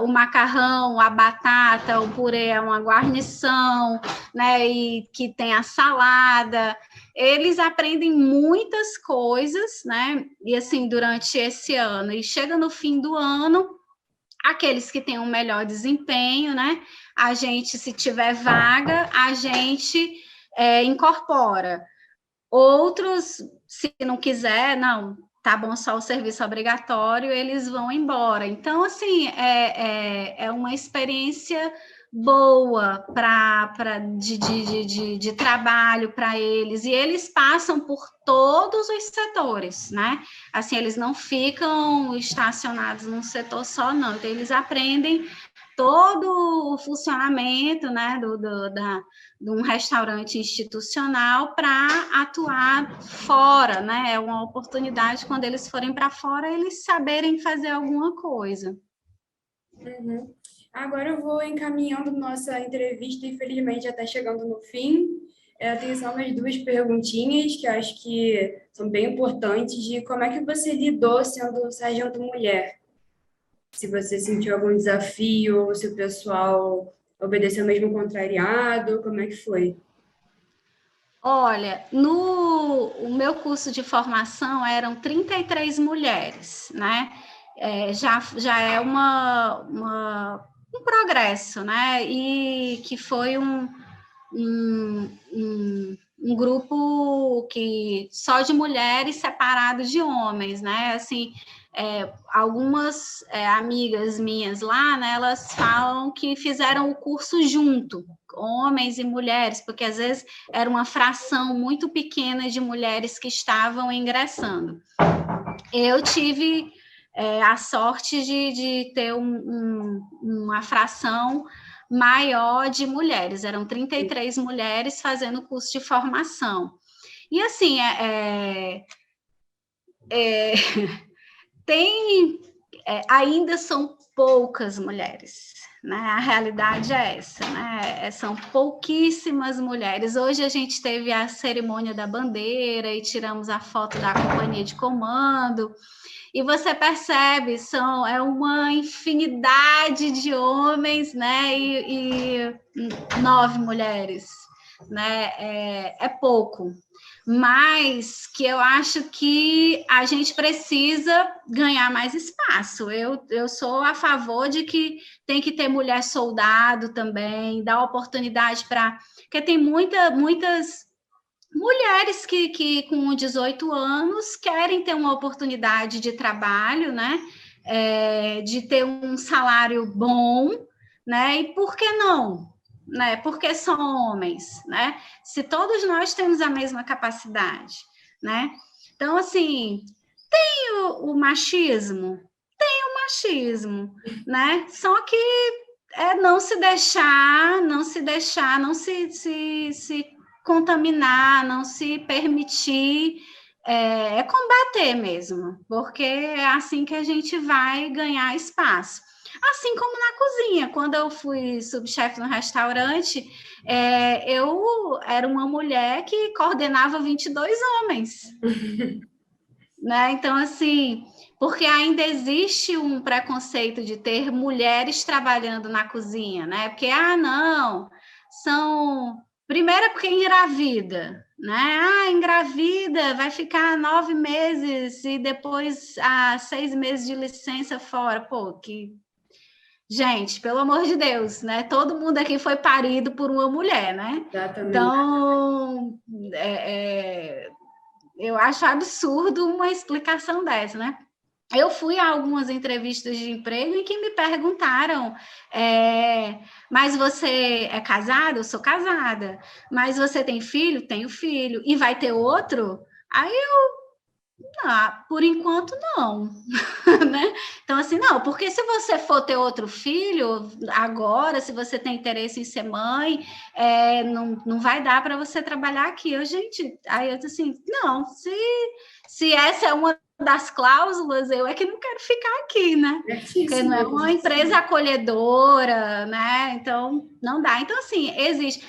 o macarrão, a batata, o purê é uma guarnição, né, e que tem a salada. Eles aprendem muitas coisas, né, e assim, durante esse ano, e chega no fim do ano, aqueles que têm um melhor desempenho, né? A gente, se tiver vaga, a gente incorpora. Outros, se não quiser, não, tá bom, só o serviço obrigatório, eles vão embora. Então, assim, é uma experiência boa de trabalho para eles, e eles passam por todos os setores, né? Assim, eles não ficam estacionados num setor só, não. Então, eles aprendem todo o funcionamento, né, de um restaurante institucional para atuar fora, né? É uma oportunidade, quando eles forem para fora, eles saberem fazer alguma coisa. Uhum. Agora eu vou encaminhando nossa entrevista, infelizmente já está chegando no fim. Eu tenho só mais 2 perguntinhas que eu acho que são bem importantes, de como é que você lidou sendo sargento mulher? Se você sentiu algum desafio, ou se o pessoal obedeceu mesmo contrariado, como é que foi? Olha, no meu curso de formação eram 33 mulheres, né? Já é um progresso, né? E que foi um grupo que só de mulheres separado de homens, né? Assim, algumas amigas minhas lá, né? Elas falam que fizeram o curso junto, homens e mulheres, porque às vezes era uma fração muito pequena de mulheres que estavam ingressando. Eu tive a sorte de ter uma fração maior de mulheres, eram 33 mulheres fazendo o curso de formação. E assim, ainda são poucas mulheres, né? A realidade é essa, né? São pouquíssimas mulheres. Hoje a gente teve a cerimônia da bandeira e tiramos a foto da companhia de comando, e você percebe, é uma infinidade de homens, né, e 9 mulheres, né, é pouco, mas que eu acho que a gente precisa ganhar mais espaço. Eu sou a favor de que tem que ter mulher soldado também, dar oportunidade para... Porque tem muitas mulheres que com 18 anos querem ter uma oportunidade de trabalho, né? De ter um salário bom, né? E por que não? Né? Porque são homens, né? Se todos nós temos a mesma capacidade, né? Então, assim, tem o machismo? Tem o machismo, né? Só que não se deixar, não se contaminar, não se permitir, combater mesmo, porque é assim que a gente vai ganhar espaço. Assim como na cozinha, quando eu fui subchefe no restaurante, eu era uma mulher que coordenava 22 homens. Né? Então, assim, porque ainda existe um preconceito de ter mulheres trabalhando na cozinha, né? Porque, não, são... Primeiro é porque engravida, né? Engravida, vai ficar 9 meses e depois 6 meses de licença fora. Pô, que... Gente, pelo amor de Deus, né? Todo mundo aqui foi parido por uma mulher, né? Exatamente. Então, eu acho absurdo uma explicação dessa, né? Eu fui a algumas entrevistas de emprego em que me perguntaram, mas você é casada? Eu sou casada. Mas você tem filho? Tenho filho. E vai ter outro? Aí por enquanto não, né? Então, assim, não, porque se você for ter outro filho agora, se você tem interesse em ser mãe, não vai dar para você trabalhar aqui. Gente, aí eu disse assim, não, se essa é uma das cláusulas, eu é que não quero ficar aqui, né? Porque não é uma empresa acolhedora, né? Então, não dá. Então, assim, existe.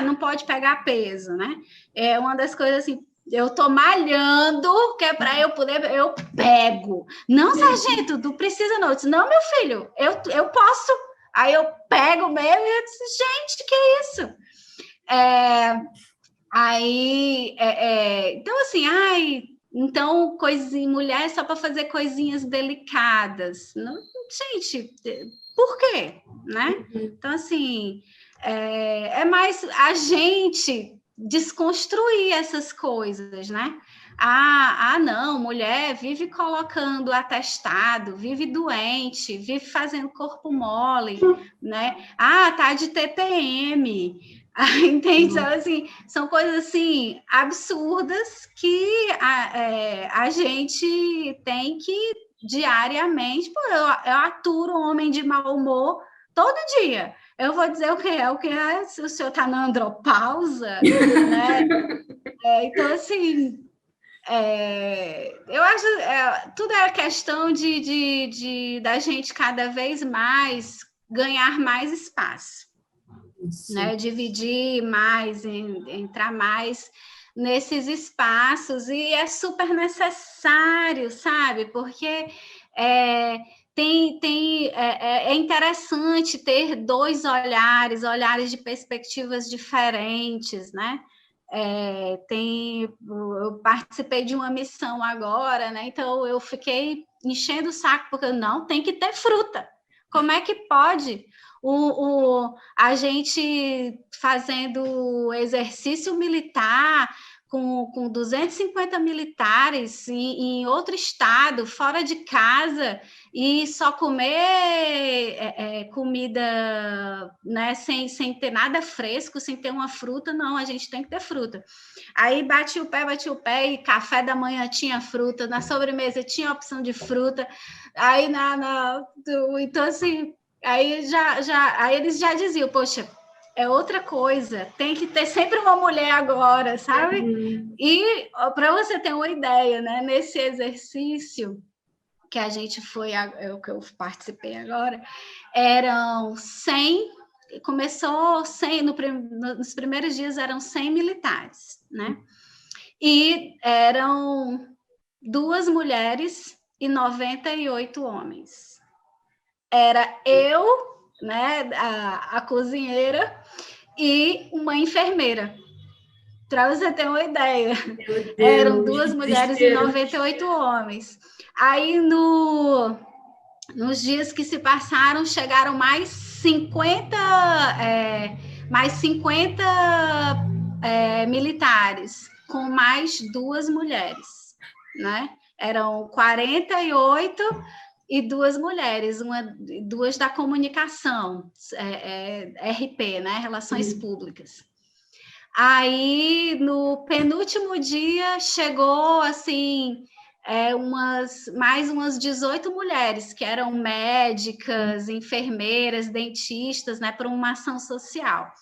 Não pode pegar peso, né? É uma das coisas assim, eu tô malhando, que é para eu poder, eu pego. Não, sargento, tu precisa não. Eu disse, não, meu filho, eu posso. Aí eu pego mesmo e eu disse, gente, que isso? Então assim, então coisas em mulher só para fazer coisinhas delicadas. Não, gente, por quê? Né? Então assim, é mais a gente desconstruir essas coisas, né? Não, mulher vive colocando atestado, vive doente, vive fazendo corpo mole, né? Tá de TPM. Então, assim, são coisas assim absurdas que a gente tem que diariamente. Pô, eu aturo um homem de mau humor todo dia. Eu vou dizer o que é, se o senhor está na andropausa, né? Então, assim, eu acho tudo é questão da gente cada vez mais ganhar mais espaço, né? Dividir mais, entrar mais nesses espaços, e é super necessário, sabe? Porque é interessante ter dois olhares de perspectivas diferentes, né? Eu participei de uma missão agora, né? Então eu fiquei enchendo o saco, porque não tem que ter fruta. Como é que pode a gente fazendo exercício militar com 250 militares em outro estado, fora de casa, e só comer comida, né, sem ter nada fresco, sem ter uma fruta? Não, a gente tem que ter fruta. Aí bati o pé, e café da manhã tinha fruta, na sobremesa tinha opção de fruta, aí então assim, aí eles já diziam, poxa, é outra coisa, tem que ter sempre uma mulher agora, sabe? E para você ter uma ideia, né, nesse exercício que a gente foi, que eu participei agora, eram 100, começou 100, nos primeiros dias eram 100 militares, né? E eram 2 mulheres e 98 homens. Era eu, né, a cozinheira e uma enfermeira. Para você ter uma ideia. Meu Eram Deus, 2 que mulheres e desespero. 98 homens. Aí, nos dias que se passaram, chegaram mais 50, mais 50 militares, com mais 2 mulheres, né? Eram 48 e 2 mulheres, duas da comunicação, RP, né? Relações Públicas. Aí, no penúltimo dia, chegou, assim, mais umas 18 mulheres, que eram médicas, enfermeiras, dentistas, né, para uma ação social.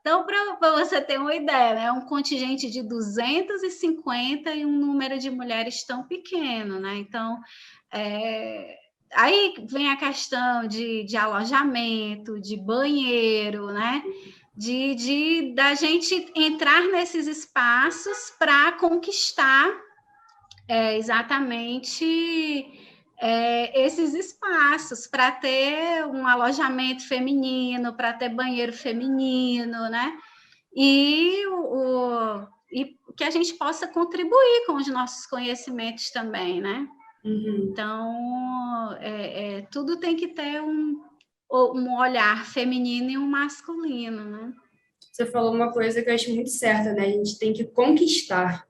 Então, para você ter uma ideia, né, um contingente de 250 e um número de mulheres tão pequeno, né? Então, aí vem a questão de alojamento, de banheiro, né? Da gente entrar nesses espaços para conquistar exatamente esses espaços, para ter um alojamento feminino, para ter banheiro feminino, né? E que a gente possa contribuir com os nossos conhecimentos também, né? Então, tudo tem que ter um olhar feminino e um masculino, né? Você falou uma coisa que eu acho muito certa, né? A gente tem que conquistar,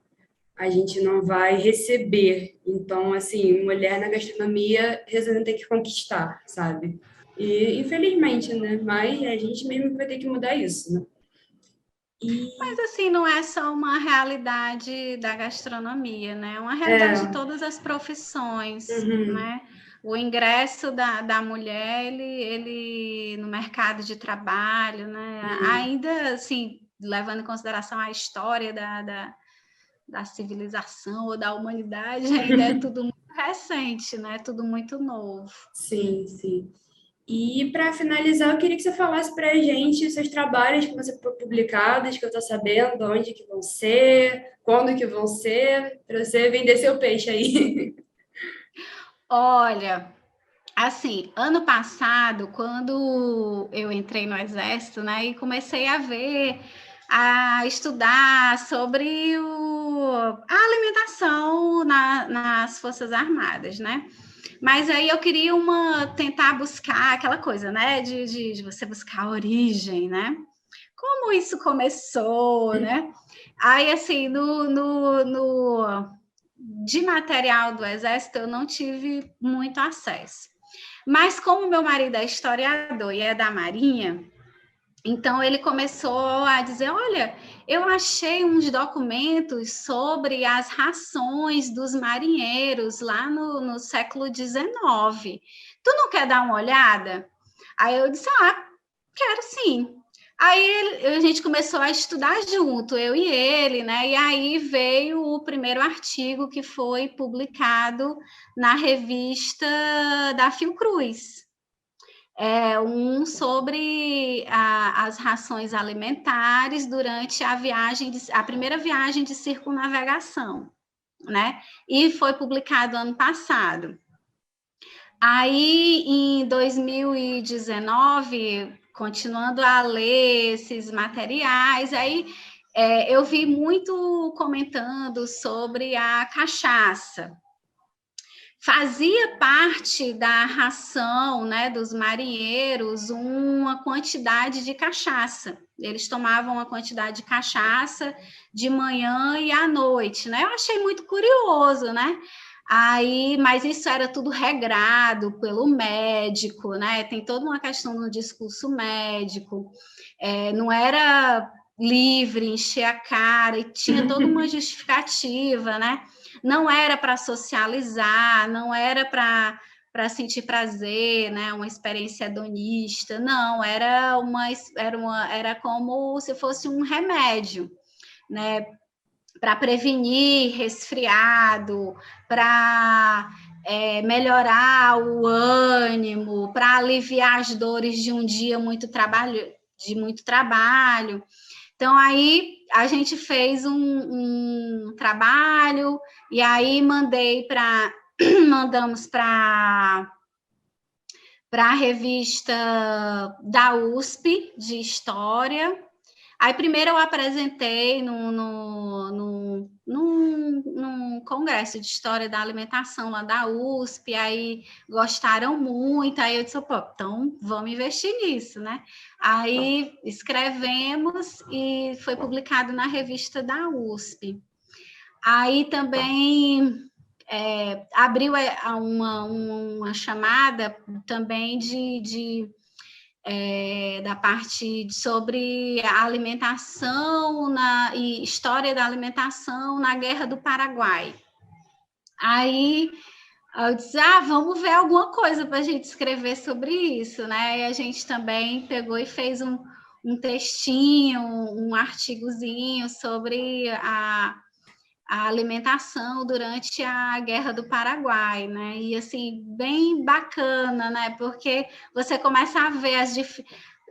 a gente não vai receber. Então, assim, mulher na gastronomia resolveu ter que conquistar, sabe? E infelizmente, né? Mas a gente mesmo vai ter que mudar isso, né? Mas assim, não é só uma realidade da gastronomia, né? É uma realidade de todas as profissões, né? O ingresso da mulher, ele no mercado de trabalho, né? Ainda, assim, levando em consideração a história da civilização ou da humanidade, ainda é tudo muito recente, né? Tudo muito novo. Sim, sim. E para finalizar, eu queria que você falasse para a gente os seus trabalhos que vão ser publicados, que eu estou sabendo, onde que vão ser, quando que vão ser, para você vender seu peixe aí. Olha, assim, ano passado, quando eu entrei no Exército, né, e comecei a estudar sobre a alimentação nas Forças Armadas, né? Mas aí eu queria tentar buscar aquela coisa, né, de você buscar a origem, né? Como isso começou, né? Aí, assim, de material do Exército, eu não tive muito acesso. Mas como meu marido é historiador e é da Marinha, então ele começou a dizer, olha, eu achei uns documentos sobre as rações dos marinheiros lá no século XIX. Tu não quer dar uma olhada? Aí eu disse, quero sim. Aí a gente começou a estudar junto, eu e ele, né? E aí veio o primeiro artigo que foi publicado na revista da Fiocruz. Sobre as rações alimentares durante a primeira viagem de circunnavegação, né? E foi publicado ano passado. Aí, em 2019, continuando a ler esses materiais, aí eu vi muito comentando sobre a cachaça. Fazia parte da ração, né, dos marinheiros uma quantidade de cachaça. Eles tomavam uma quantidade de cachaça de manhã e à noite, né? Eu achei muito curioso, né? Aí, mas isso era tudo regrado pelo médico, né? Tem toda uma questão no discurso médico. Não era livre, encher a cara, e tinha toda uma justificativa, né? Não era para socializar, não era para sentir prazer, né? Uma experiência hedonista, não, era como se fosse um remédio, né? Para prevenir resfriado, para melhorar o ânimo, para aliviar as dores de um dia de muito trabalho. Então, aí a gente fez um trabalho e aí mandei para mandamos para a revista da USP de História. Aí primeiro eu apresentei num congresso de História da Alimentação lá da USP, aí gostaram muito, aí eu disse, pô, então vamos investir nisso, né? Aí escrevemos e foi publicado na revista da USP. Aí também abriu uma chamada também da parte sobre a alimentação e história da alimentação na Guerra do Paraguai. Aí eu disse, vamos ver alguma coisa para a gente escrever sobre isso, né? E a gente também pegou e fez um textinho, um artigozinho sobre a alimentação durante a Guerra do Paraguai, né? E assim, bem bacana, né? Porque você começa a ver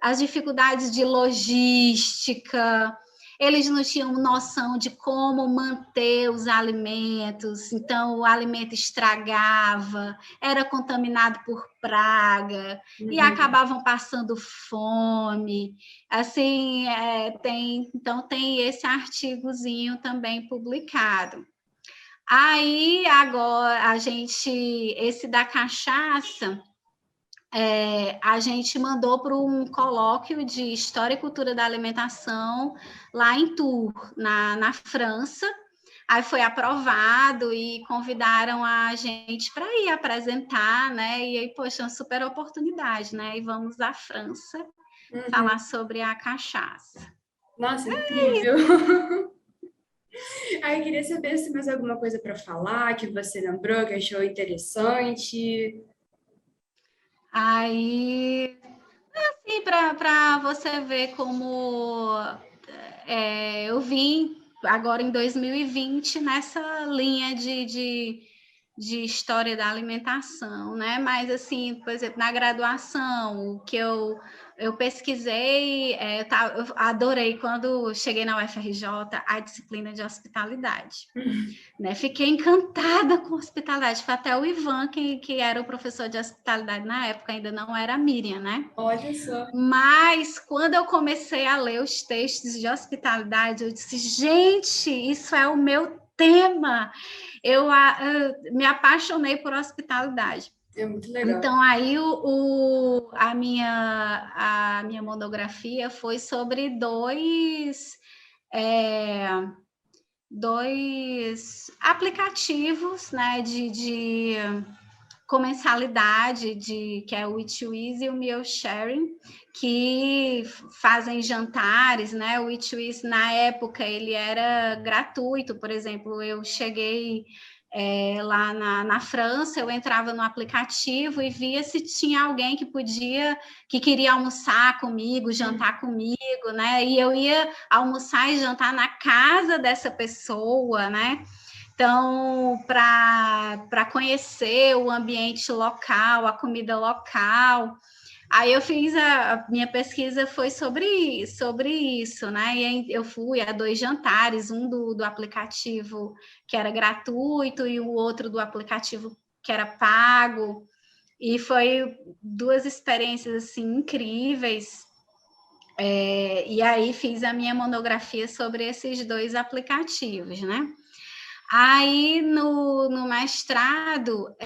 as dificuldades de logística, eles não tinham noção de como manter os alimentos, então o alimento estragava, era contaminado por praga, e acabavam passando fome. Assim, então tem esse artigozinho também publicado. Aí, agora, esse da cachaça, a gente mandou para um colóquio de História e Cultura da Alimentação lá em Tours, na França. Aí foi aprovado e convidaram a gente para ir apresentar, né? E aí, poxa, uma super oportunidade, né? E vamos à França falar sobre a cachaça. Nossa, incrível! Aí eu queria saber se mais alguma coisa para falar que você lembrou, que achou interessante. Aí, assim, para você ver como eu vim agora em 2020 nessa linha de história da alimentação, né? Mas, assim, por exemplo, na graduação, o que eu pesquisei, eu adorei quando cheguei na UFRJ a disciplina de hospitalidade. Né? Fiquei encantada com hospitalidade. Foi até o Ivan, que era o professor de hospitalidade na época, ainda não era a Miriam, né? Olha só. Mas quando eu comecei a ler os textos de hospitalidade, eu disse, gente, isso é o meu tema. Eu me apaixonei por hospitalidade. É muito legal. Então, aí a minha monografia foi sobre dois aplicativos, né, de com mensalidade, que é o Eat With e o Meal Sharing, que fazem jantares, né? O Eat With, na época, ele era gratuito. Por exemplo, eu cheguei lá na França, eu entrava no aplicativo e via se tinha alguém que queria almoçar comigo, jantar comigo, né? E eu ia almoçar e jantar na casa dessa pessoa, né? Então, para conhecer o ambiente local, a comida local. Aí eu fiz a minha pesquisa foi sobre isso, né? E eu fui a 2 jantares, um do aplicativo que era gratuito e o outro do aplicativo que era pago. E foi 2 experiências assim incríveis. E aí fiz a minha monografia sobre esses 2 aplicativos, né? Aí no mestrado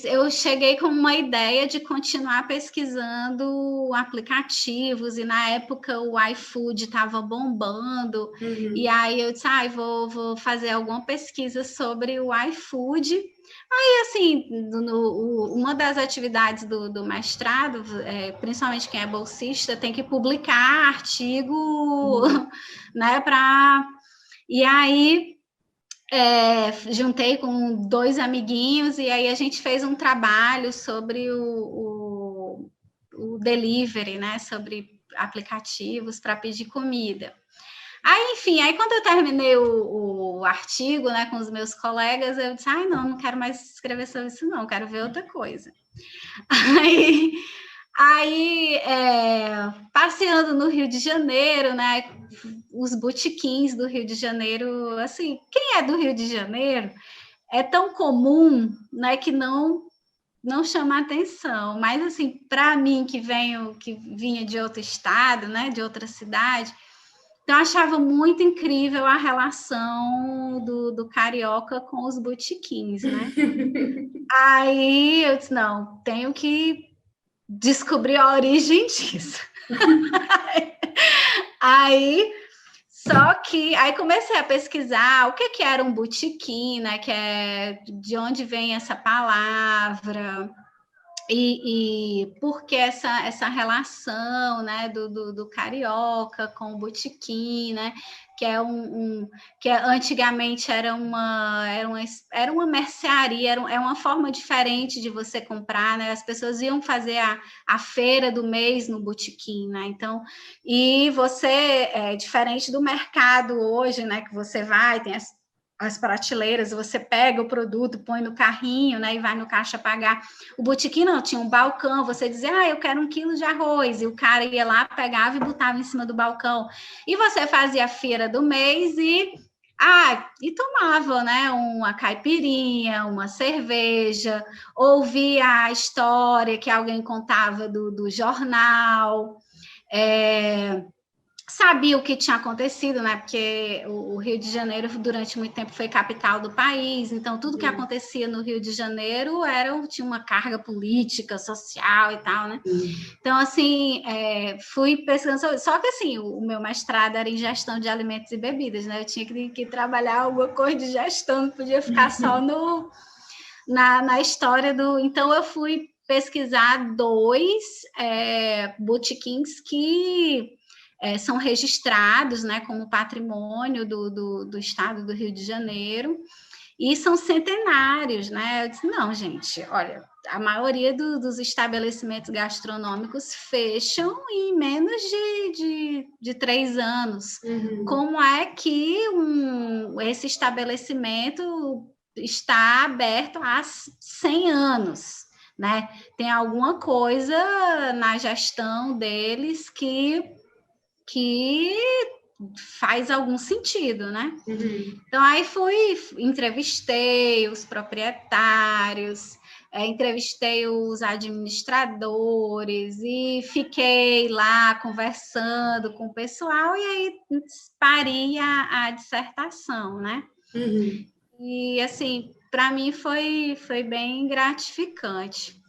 eu cheguei com uma ideia de continuar pesquisando aplicativos, e na época o iFood estava bombando, e aí eu disse, vou fazer alguma pesquisa sobre o iFood. Aí, assim, uma das atividades do mestrado, principalmente quem é bolsista, tem que publicar artigo, né, E aí juntei com 2 amiguinhos e aí a gente fez um trabalho sobre o delivery, né? Sobre aplicativos para pedir comida. Aí, enfim, quando eu terminei o artigo, né, com os meus colegas, eu disse, não quero mais escrever sobre isso, não, quero ver outra coisa. Aí, passeando no Rio de Janeiro, né, os botequins do Rio de Janeiro, assim, quem é do Rio de Janeiro é tão comum, né, que não chama atenção. Mas, assim, para mim, que vinha de outro estado, né, de outra cidade, então eu achava muito incrível a relação do carioca com os botequins, né? Aí eu disse, não, tenho que descobrir a origem disso. Aí, só que aí comecei a pesquisar o que era um botequim, né? Que é de onde vem essa palavra. E por que essa relação, né, do carioca com o botequim, né, que é que antigamente era uma mercearia, é uma forma diferente de você comprar, né, as pessoas iam fazer a feira do mês no botequim, né, então, e você, diferente do mercado hoje, né, que você vai, tem as prateleiras, você pega o produto, põe no carrinho, né, e vai no caixa pagar. O botequim não, tinha um balcão, você dizia, eu quero 1 quilo de arroz, e o cara ia lá, pegava e botava em cima do balcão. E você fazia a feira do mês e tomava, né, uma caipirinha, uma cerveja, ouvia a história que alguém contava do jornal, sabia o que tinha acontecido, né? Porque o Rio de Janeiro, durante muito tempo, foi capital do país, então tudo que acontecia no Rio de Janeiro tinha uma carga política, social e tal, né? Então, assim, fui pesquisando, só que assim, o meu mestrado era em gestão de alimentos e bebidas, né? Eu tinha que trabalhar alguma coisa de gestão, não podia ficar só na história do... Então, eu fui pesquisar 2 botequins que são registrados, né, como patrimônio do estado do Rio de Janeiro, e são centenários, né? Eu disse, não, gente, olha, a maioria dos estabelecimentos gastronômicos fecham em menos de 3 anos. Como é que esse estabelecimento está aberto há 100 anos, né? Tem alguma coisa na gestão deles que faz algum sentido, né? Então, aí entrevistei os proprietários, entrevistei os administradores e fiquei lá conversando com o pessoal e aí parei a dissertação, né? E, assim, para mim foi bem gratificante.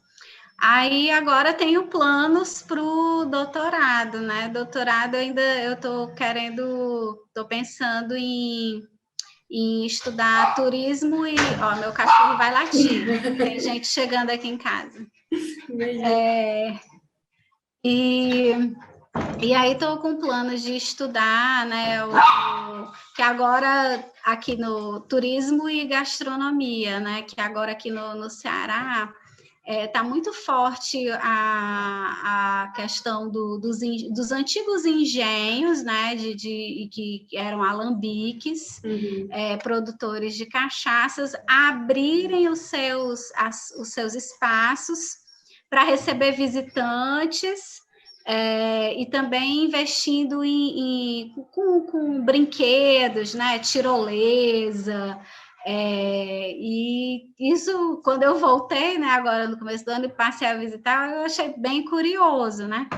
Aí agora tenho planos para o doutorado, né? Doutorado eu estou pensando em estudar turismo e, meu cachorro vai latir. Tem gente chegando aqui em casa. E aí estou com planos de estudar, né? Que agora aqui no turismo e gastronomia, né? Que agora aqui no Ceará está muito forte a questão dos antigos engenhos, né, que eram alambiques, produtores de cachaças, abrirem os seus espaços para receber visitantes, e também investindo com brinquedos, né, tirolesa. E isso, quando eu voltei, né, agora no começo do ano, e passei a visitar, eu achei bem curioso, né?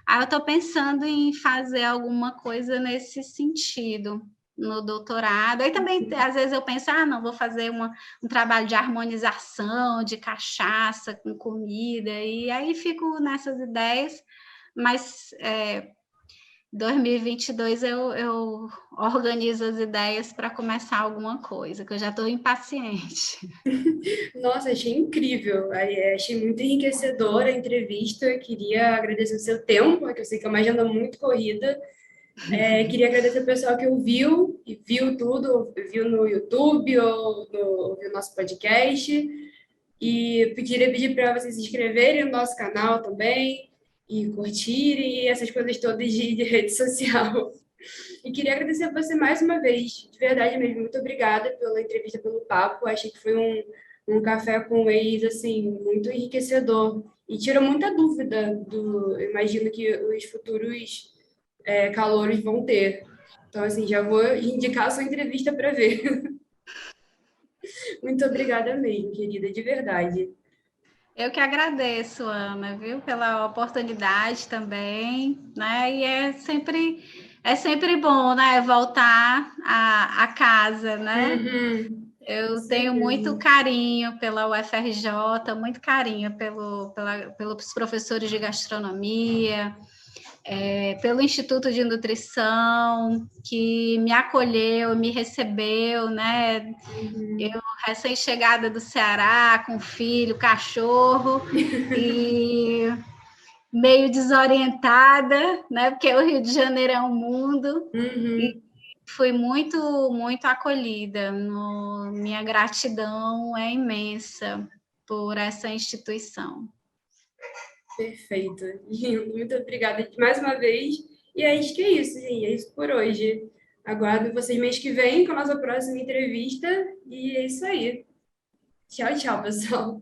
Aí eu estou pensando em fazer alguma coisa nesse sentido no doutorado. Aí também, às vezes, eu penso, não, vou fazer um trabalho de harmonização, de cachaça com comida, e aí fico nessas ideias, mas 2022 eu organizo as ideias para começar alguma coisa, que eu já estou impaciente. Nossa, achei incrível. Achei muito enriquecedora a entrevista. Queria agradecer o seu tempo, que eu sei que é uma agenda muito corrida. Queria agradecer o pessoal que ouviu e viu tudo, viu no YouTube ou ouviu nosso podcast. E queria pedir para vocês se inscreverem no nosso canal também e curtirem essas coisas todas de rede social. E queria agradecer a você mais uma vez, de verdade mesmo. Muito obrigada pela entrevista, pelo papo. Achei que foi um café com ex, assim, muito enriquecedor. E tira muita dúvida imagino que os futuros calouros vão ter. Então, assim, já vou indicar a sua entrevista para ver. Muito obrigada mesmo, querida, de verdade. Eu que agradeço, Ana, viu, pela oportunidade também, né? E é sempre bom, né, voltar à casa, né? Com Eu tenho muito certeza. carinho pela UFRJ, muito carinho pelos professores de gastronomia, pelo Instituto de Nutrição, que me acolheu, me recebeu, né? Eu, recém-chegada do Ceará, com filho, cachorro, e meio desorientada, né? Porque o Rio de Janeiro é um mundo, e Uhum. fui muito, muito acolhida. Minha gratidão é imensa por essa instituição. Perfeito. Lindo. Muito obrigada mais uma vez. E acho que é isso, gente. É isso por hoje. Aguardo vocês mês que vem com a nossa próxima entrevista. E é isso aí. Tchau, tchau, pessoal.